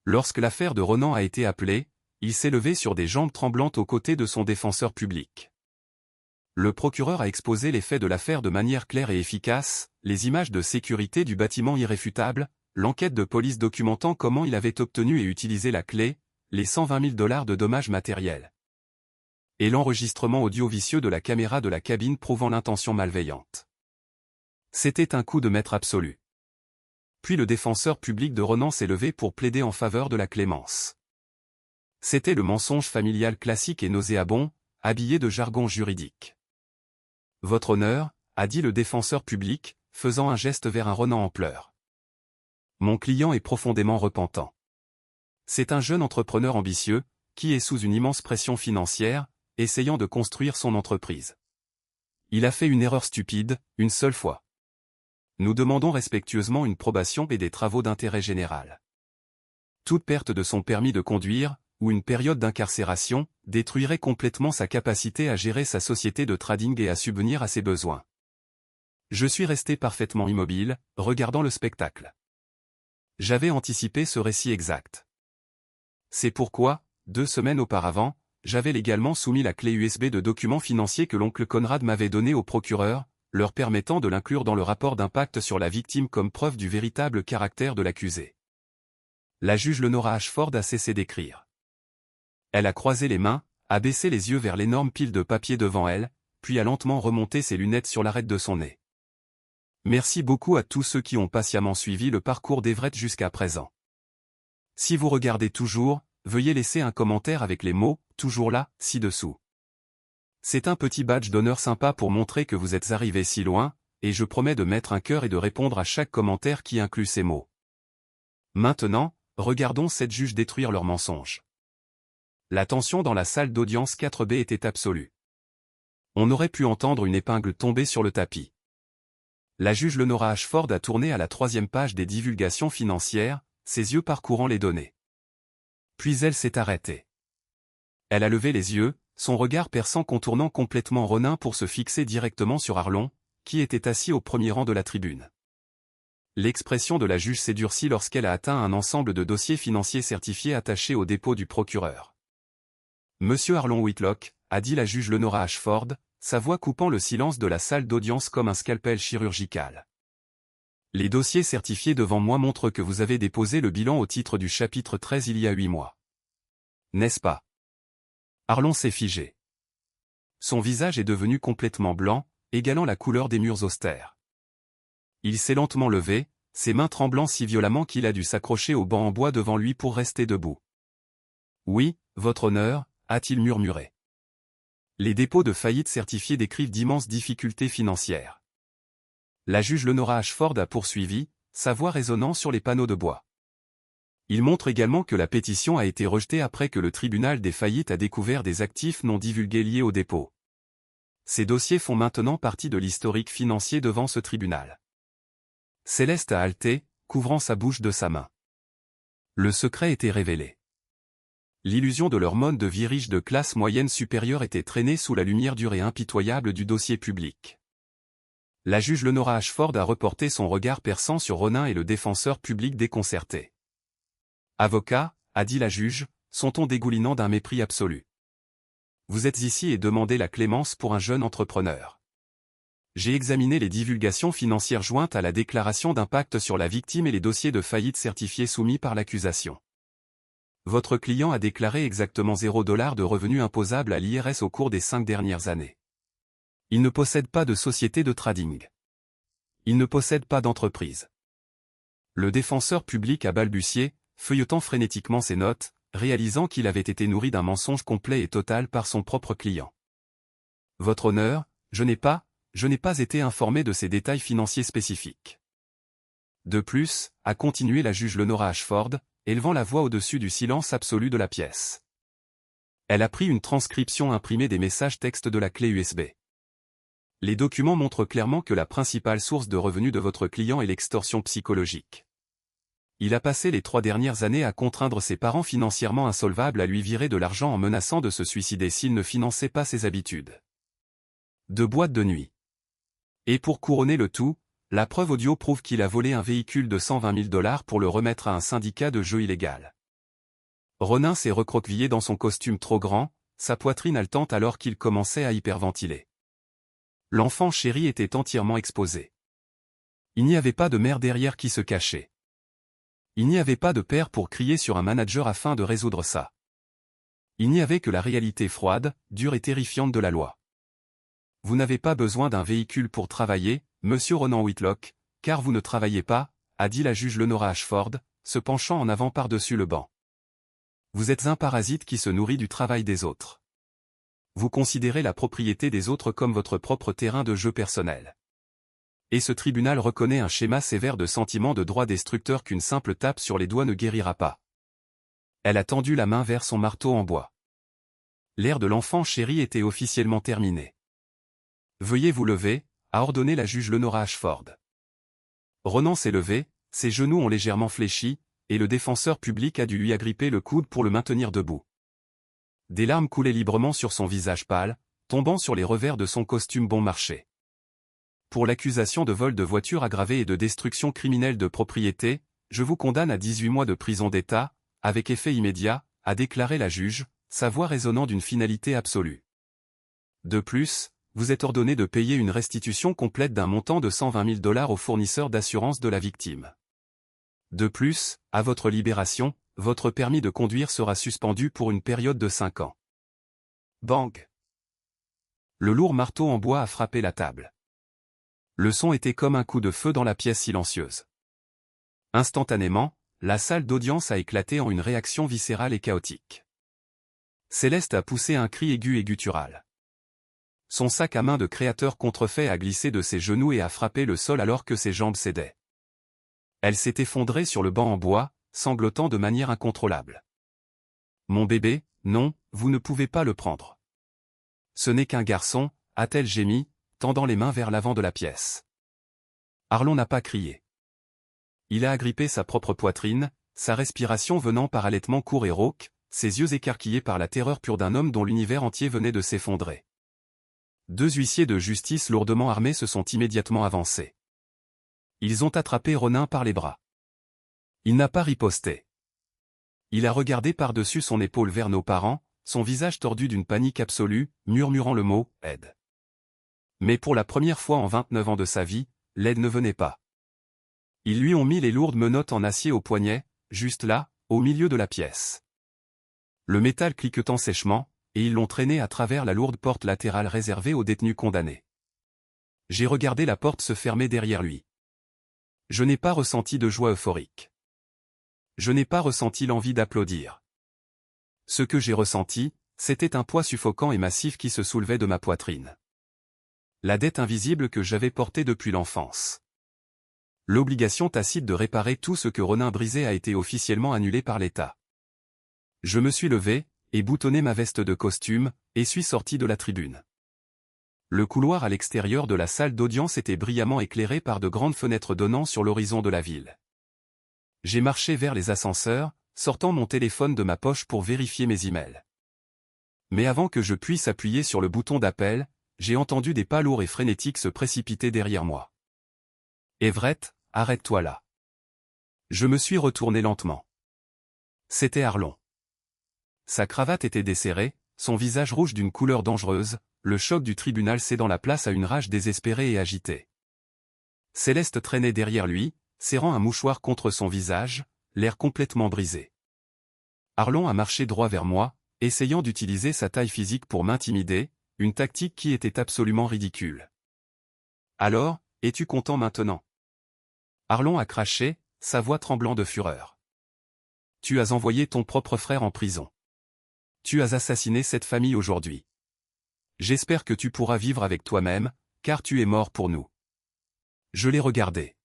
Lorsque l'affaire de Ronan a été appelée, Il s'est levé sur des jambes tremblantes aux côtés de son défenseur public. Le procureur a exposé les faits de l'affaire de manière claire et efficace, les images de sécurité du bâtiment irréfutables, l'enquête de police documentant comment il avait obtenu et utilisé la clé, les 120 000 $ de dommages matériels. Et l'enregistrement audio-vicieux de la caméra de la cabine prouvant l'intention malveillante. C'était un coup de maître absolu. Puis le défenseur public de Ronan s'est levé pour plaider en faveur de la clémence. C'était le mensonge familial classique et nauséabond, habillé de jargon juridique. Votre honneur, a dit le défenseur public, faisant un geste vers un Ronan en pleurs. Mon client est profondément repentant. C'est un jeune entrepreneur ambitieux, qui est sous une immense pression financière, essayant de construire son entreprise. Il a fait une erreur stupide, une seule fois. Nous demandons respectueusement une probation et des travaux d'intérêt général. Toute perte de son permis de conduire, ou une période d'incarcération, détruirait complètement sa capacité à gérer sa société de trading et à subvenir à ses besoins. Je suis resté parfaitement immobile, regardant le spectacle. J'avais anticipé ce récit exact. C'est pourquoi, 2 semaines auparavant, j'avais légalement soumis la clé USB de documents financiers que l'oncle Conrad m'avait donnés au procureur, leur permettant de l'inclure dans le rapport d'impact sur la victime comme preuve du véritable caractère de l'accusé. La juge Lenora Ashford a cessé d'écrire. Elle a croisé les mains, a baissé les yeux vers l'énorme pile de papier devant elle, puis a lentement remonté ses lunettes sur l'arête de son nez. Merci beaucoup à tous ceux qui ont patiemment suivi le parcours d'Everett jusqu'à présent. Si vous regardez toujours, veuillez laisser un commentaire avec les mots « toujours là » ci-dessous. C'est un petit badge d'honneur sympa pour montrer que vous êtes arrivé si loin, et je promets de mettre un cœur et de répondre à chaque commentaire qui inclut ces mots. Maintenant, regardons cette juge détruire leurs mensonges. La tension dans la salle d'audience 4B était absolue. On aurait pu entendre une épingle tomber sur le tapis. La juge Lenora Ashford a tourné à la 3e page des divulgations financières, ses yeux parcourant les données. Puis elle s'est arrêtée. Elle a levé les yeux, son regard perçant contournant complètement Ronin pour se fixer directement sur Arlon, qui était assis au premier rang de la tribune. L'expression de la juge s'est durcie lorsqu'elle a atteint un ensemble de dossiers financiers certifiés attachés au dépôt du procureur. Monsieur Arlon Whitlock, a dit la juge Lenora Ashford, sa voix coupant le silence de la salle d'audience comme un scalpel chirurgical. Les dossiers certifiés devant moi montrent que vous avez déposé le bilan au titre du chapitre 13 il y a 8 mois. N'est-ce pas? Arlon s'est figé. Son visage est devenu complètement blanc, égalant la couleur des murs austères. Il s'est lentement levé, ses mains tremblant si violemment qu'il a dû s'accrocher au banc en bois devant lui pour rester debout. Oui, votre honneur, a-t-il murmuré. Les dépôts de faillite certifiés décrivent d'immenses difficultés financières. La juge Lenora Ashford a poursuivi, sa voix résonnant sur les panneaux de bois. Il montre également que la pétition a été rejetée après que le tribunal des faillites a découvert des actifs non divulgués liés au dépôt. Ces dossiers font maintenant partie de l'historique financier devant ce tribunal. Céleste a halté, couvrant sa bouche de sa main. Le secret était révélé. L'illusion de leur mode de vie riche de classe moyenne supérieure était traînée sous la lumière dure et impitoyable du dossier public. La juge Lenora Ashford a reporté son regard perçant sur Ronin et le défenseur public déconcerté. Avocat, a dit la juge, son ton dégoulinant d'un mépris absolu. Vous êtes ici et demandez la clémence pour un jeune entrepreneur. J'ai examiné les divulgations financières jointes à la déclaration d'impact sur la victime et les dossiers de faillite certifiés soumis par l'accusation. Votre client a déclaré exactement $0 de revenus imposables à l'IRS au cours des 5 dernières années. Il ne possède pas de société de trading. Il ne possède pas d'entreprise. Le défenseur public a balbutié, feuilletant frénétiquement ses notes, réalisant qu'il avait été nourri d'un mensonge complet et total par son propre client. Votre honneur, je n'ai pas été informé de ces détails financiers spécifiques. De plus, a continué la juge Lenora Ashford, élevant la voix au-dessus du silence absolu de la pièce. Elle a pris une transcription imprimée des messages textes de la clé USB. Les documents montrent clairement que la principale source de revenus de votre client est l'extorsion psychologique. Il a passé les 3 dernières années à contraindre ses parents financièrement insolvables à lui virer de l'argent en menaçant de se suicider s'il ne finançait pas ses habitudes de boîte de nuit. Et pour couronner le tout, la preuve audio prouve qu'il a volé un véhicule de 120 000 $ pour le remettre à un syndicat de jeu illégal. Ronin s'est recroquevillé dans son costume trop grand, sa poitrine haletante alors qu'il commençait à hyperventiler. L'enfant chéri était entièrement exposé. Il n'y avait pas de mère derrière qui se cachait. Il n'y avait pas de père pour crier sur un manager afin de résoudre ça. Il n'y avait que la réalité froide, dure et terrifiante de la loi. Vous n'avez pas besoin d'un véhicule pour travailler, monsieur Ronan Whitlock, car vous ne travaillez pas, a dit la juge Lenora Ashford, se penchant en avant par-dessus le banc. Vous êtes un parasite qui se nourrit du travail des autres. Vous considérez la propriété des autres comme votre propre terrain de jeu personnel. Et ce tribunal reconnaît un schéma sévère de sentiment de droit destructeur qu'une simple tape sur les doigts ne guérira pas. Elle a tendu la main vers son marteau en bois. L'ère de l'enfant chéri était officiellement terminée. Veuillez vous lever, a ordonné la juge Lenora Ashford. Ronan s'est levé, ses genoux ont légèrement fléchi, et le défenseur public a dû lui agripper le coude pour le maintenir debout. Des larmes coulaient librement sur son visage pâle, tombant sur les revers de son costume bon marché. Pour l'accusation de vol de voiture aggravée et de destruction criminelle de propriété, je vous condamne à 18 mois de prison d'État, avec effet immédiat, a déclaré la juge, sa voix résonnant d'une finalité absolue. De plus, vous êtes ordonné de payer une restitution complète d'un montant de 120 000 $ au fournisseur d'assurance de la victime. De plus, à votre libération, votre permis de conduire sera suspendu pour une période de 5 ans. Bang! Le lourd marteau en bois a frappé la table. Le son était comme un coup de feu dans la pièce silencieuse. Instantanément, la salle d'audience a éclaté en une réaction viscérale et chaotique. Céleste a poussé un cri aigu et guttural. Son sac à main de créateur contrefait a glissé de ses genoux et a frappé le sol alors que ses jambes cédaient. Elle s'est effondrée sur le banc en bois, sanglotant de manière incontrôlable. « Mon bébé, non, vous ne pouvez pas le prendre. Ce n'est qu'un garçon, a-t-elle gémi, tendant les mains vers l'avant de la pièce. Arlon n'a pas crié. Il a agrippé sa propre poitrine, sa respiration venant par halètements courts et rauques, ses yeux écarquillés par la terreur pure d'un homme dont l'univers entier venait de s'effondrer. 2 huissiers de justice lourdement armés se sont immédiatement avancés. Ils ont attrapé Ronin par les bras. Il n'a pas riposté. Il a regardé par-dessus son épaule vers nos parents, son visage tordu d'une panique absolue, murmurant le mot « aide ». Mais pour la première fois en 29 ans de sa vie, l'aide ne venait pas. Ils lui ont mis les lourdes menottes en acier au poignet, juste là, au milieu de la pièce. Le métal cliquetant sèchement, et ils l'ont traîné à travers la lourde porte latérale réservée aux détenus condamnés. J'ai regardé la porte se fermer derrière lui. Je n'ai pas ressenti de joie euphorique. Je n'ai pas ressenti l'envie d'applaudir. Ce que j'ai ressenti, c'était un poids suffocant et massif qui se soulevait de ma poitrine. La dette invisible que j'avais portée depuis l'enfance. L'obligation tacite de réparer tout ce que Ronin brisait a été officiellement annulée par l'État. Je me suis levé, et boutonné ma veste de costume, et suis sorti de la tribune. Le couloir à l'extérieur de la salle d'audience était brillamment éclairé par de grandes fenêtres donnant sur l'horizon de la ville. J'ai marché vers les ascenseurs, sortant mon téléphone de ma poche pour vérifier mes emails. Mais avant que je puisse appuyer sur le bouton d'appel, j'ai entendu des pas lourds et frénétiques se précipiter derrière moi. « Everett, arrête-toi là. » Je me suis retourné lentement. C'était Arlon. Sa cravate était desserrée, son visage rouge d'une couleur dangereuse, le choc du tribunal cédant la place à une rage désespérée et agitée. Céleste traînait derrière lui, serrant un mouchoir contre son visage, l'air complètement brisé. Arlon a marché droit vers moi, essayant d'utiliser sa taille physique pour m'intimider, une tactique qui était absolument ridicule. « Alors, es-tu content maintenant ?» Arlon a craché, sa voix tremblant de fureur. « Tu as envoyé ton propre frère en prison. Tu as assassiné cette famille aujourd'hui. J'espère que tu pourras vivre avec toi-même, car tu es mort pour nous. » Je l'ai regardé.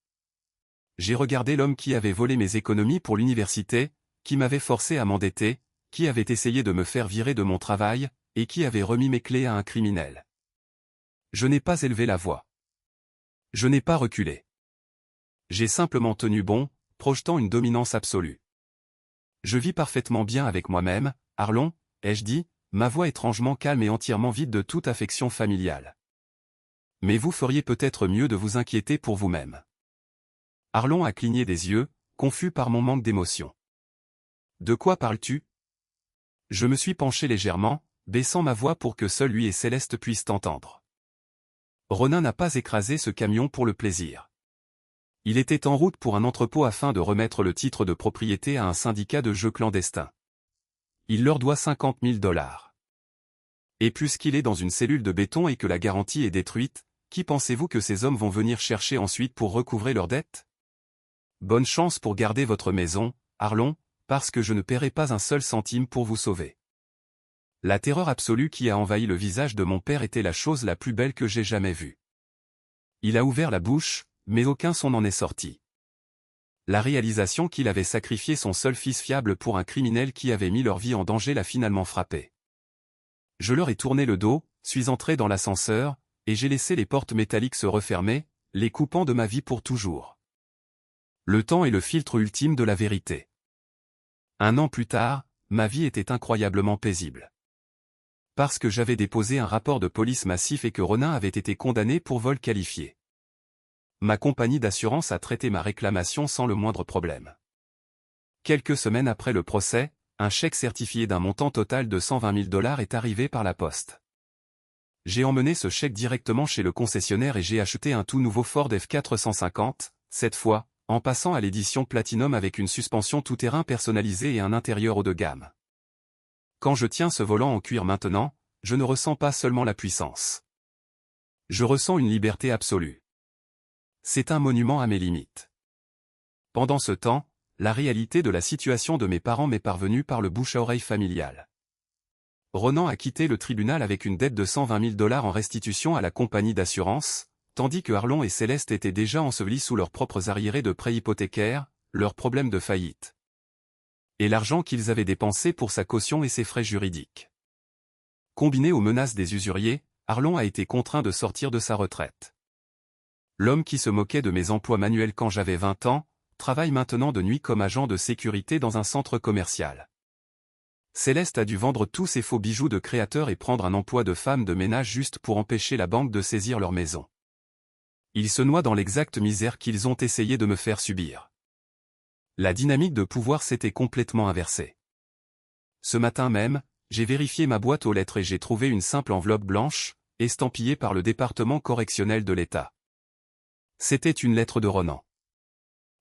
J'ai regardé l'homme qui avait volé mes économies pour l'université, qui m'avait forcé à m'endetter, qui avait essayé de me faire virer de mon travail, et qui avait remis mes clés à un criminel. Je n'ai pas élevé la voix. Je n'ai pas reculé. J'ai simplement tenu bon, projetant une dominance absolue. Je vis parfaitement bien avec moi-même, Arlon, ai-je dit, ma voix étrangement calme et entièrement vide de toute affection familiale. Mais vous feriez peut-être mieux de vous inquiéter pour vous-même. Arlon a cligné des yeux, confus par mon manque d'émotion. De quoi parles-tu ? Je me suis penché légèrement, baissant ma voix pour que seul lui et Céleste puissent entendre. Ronin n'a pas écrasé ce camion pour le plaisir. Il était en route pour un entrepôt afin de remettre le titre de propriété à un syndicat de jeux clandestins. Il leur doit 50 000 $. Et puisqu'il est dans une cellule de béton et que la garantie est détruite, qui pensez-vous que ces hommes vont venir chercher ensuite pour recouvrer leurs dettes? Bonne chance pour garder votre maison, Arlon, parce que je ne paierai pas un seul centime pour vous sauver. La terreur absolue qui a envahi le visage de mon père était la chose la plus belle que j'ai jamais vue. Il a ouvert la bouche, mais aucun son n'en est sorti. La réalisation qu'il avait sacrifié son seul fils fiable pour un criminel qui avait mis leur vie en danger l'a finalement frappé. Je leur ai tourné le dos, suis entré dans l'ascenseur, et j'ai laissé les portes métalliques se refermer, les coupant de ma vie pour toujours. Le temps est le filtre ultime de la vérité. 1 an plus tard, ma vie était incroyablement paisible. Parce que j'avais déposé un rapport de police massif et que Ronin avait été condamné pour vol qualifié. Ma compagnie d'assurance a traité ma réclamation sans le moindre problème. Quelques semaines après le procès, un chèque certifié d'un montant total de 120 000 $ est arrivé par la poste. J'ai emmené ce chèque directement chez le concessionnaire et j'ai acheté un tout nouveau Ford F450, cette fois, en passant à l'édition Platinum avec une suspension tout-terrain personnalisée et un intérieur haut de gamme. Quand je tiens ce volant en cuir maintenant, je ne ressens pas seulement la puissance. Je ressens une liberté absolue. C'est un monument à mes limites. Pendant ce temps, la réalité de la situation de mes parents m'est parvenue par le bouche-à-oreille familial. Ronan a quitté le tribunal avec une dette de 120 000 $ en restitution à la compagnie d'assurance, tandis que Arlon et Céleste étaient déjà ensevelis sous leurs propres arriérés de prêts hypothécaires, leurs problèmes de faillite. Et l'argent qu'ils avaient dépensé pour sa caution et ses frais juridiques. Combiné aux menaces des usuriers, Arlon a été contraint de sortir de sa retraite. L'homme qui se moquait de mes emplois manuels quand j'avais 20 ans, travaille maintenant de nuit comme agent de sécurité dans un centre commercial. Céleste a dû vendre tous ses faux bijoux de créateur et prendre un emploi de femme de ménage juste pour empêcher la banque de saisir leur maison. Ils se noient dans l'exacte misère qu'ils ont essayé de me faire subir. La dynamique de pouvoir s'était complètement inversée. Ce matin même, j'ai vérifié ma boîte aux lettres et j'ai trouvé une simple enveloppe blanche, estampillée par le département correctionnel de l'État. C'était une lettre de Ronan.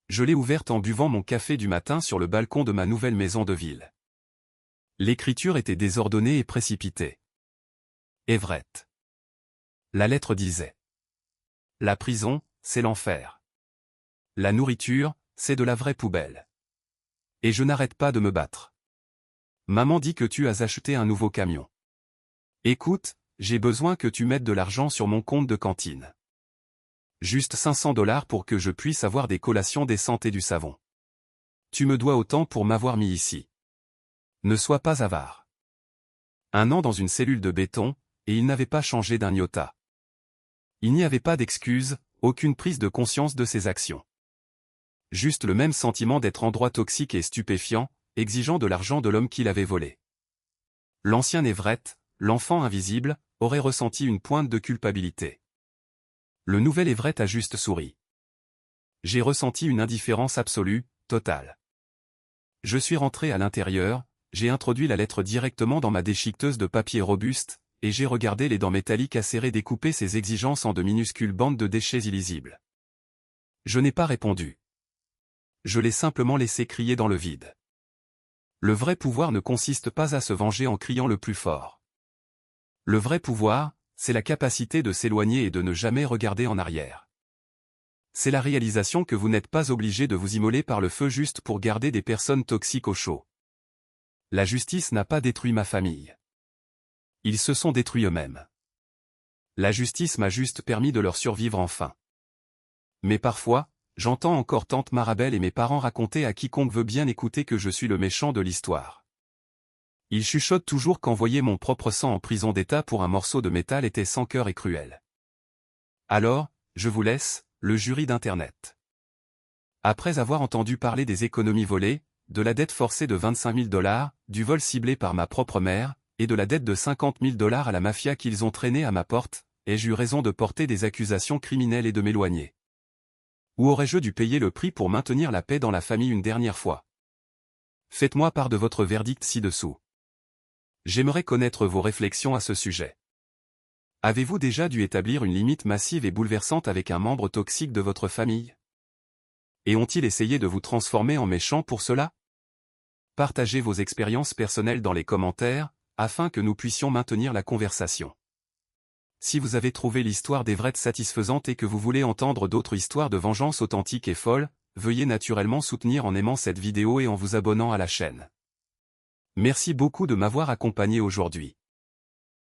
Je l'ai ouverte en buvant mon café du matin sur le balcon de ma nouvelle maison de ville. L'écriture était désordonnée et précipitée. Everett. La lettre disait: la prison, c'est l'enfer. La nourriture, c'est de la vraie poubelle. Et je n'arrête pas de me battre. Maman dit que tu as acheté un nouveau camion. Écoute, j'ai besoin que tu mettes de l'argent sur mon compte de cantine. Juste 500 $ pour que je puisse avoir des collations décentes et du savon. Tu me dois autant pour m'avoir mis ici. Ne sois pas avare. 1 an dans une cellule de béton, et il n'avait pas changé d'un iota. Il n'y avait pas d'excuse, aucune prise de conscience de ses actions. Juste le même sentiment d'être endroit toxique et stupéfiant, exigeant de l'argent de l'homme qui l'avait volé. L'ancien Everett, l'enfant invisible, aurait ressenti une pointe de culpabilité. Le nouvel Everett a juste souri. J'ai ressenti une indifférence absolue, totale. Je suis rentré à l'intérieur, j'ai introduit la lettre directement dans ma déchiqueteuse de papier robuste, et j'ai regardé les dents métalliques acérées découper ses exigences en de minuscules bandes de déchets illisibles. Je n'ai pas répondu. Je l'ai simplement laissé crier dans le vide. Le vrai pouvoir ne consiste pas à se venger en criant le plus fort. Le vrai pouvoir, c'est la capacité de s'éloigner et de ne jamais regarder en arrière. C'est la réalisation que vous n'êtes pas obligé de vous immoler par le feu juste pour garder des personnes toxiques au chaud. La justice n'a pas détruit ma famille. Ils se sont détruits eux-mêmes. La justice m'a juste permis de leur survivre enfin. Mais parfois, j'entends encore tante Marabelle et mes parents raconter à quiconque veut bien écouter que je suis le méchant de l'histoire. Ils chuchotent toujours qu'envoyer mon propre sang en prison d'État pour un morceau de métal était sans cœur et cruel. Alors, je vous laisse, le jury d'Internet. Après avoir entendu parler des économies volées, de la dette forcée de 25 000 $, du vol ciblé par ma propre mère, et de la dette de 50 000 $ à la mafia qu'ils ont traînée à ma porte, ai-je eu raison de porter des accusations criminelles et de m'éloigner? Ou aurais-je dû payer le prix pour maintenir la paix dans la famille une dernière fois? Faites-moi part de votre verdict ci-dessous. J'aimerais connaître vos réflexions à ce sujet. Avez-vous déjà dû établir une limite massive et bouleversante avec un membre toxique de votre famille? Et ont-ils essayé de vous transformer en méchant pour cela? Partagez vos expériences personnelles dans les commentaires, afin que nous puissions maintenir la conversation. Si vous avez trouvé l'histoire d'Everett satisfaisante et que vous voulez entendre d'autres histoires de vengeance authentiques et folles, veuillez naturellement soutenir en aimant cette vidéo et en vous abonnant à la chaîne. Merci beaucoup de m'avoir accompagné aujourd'hui.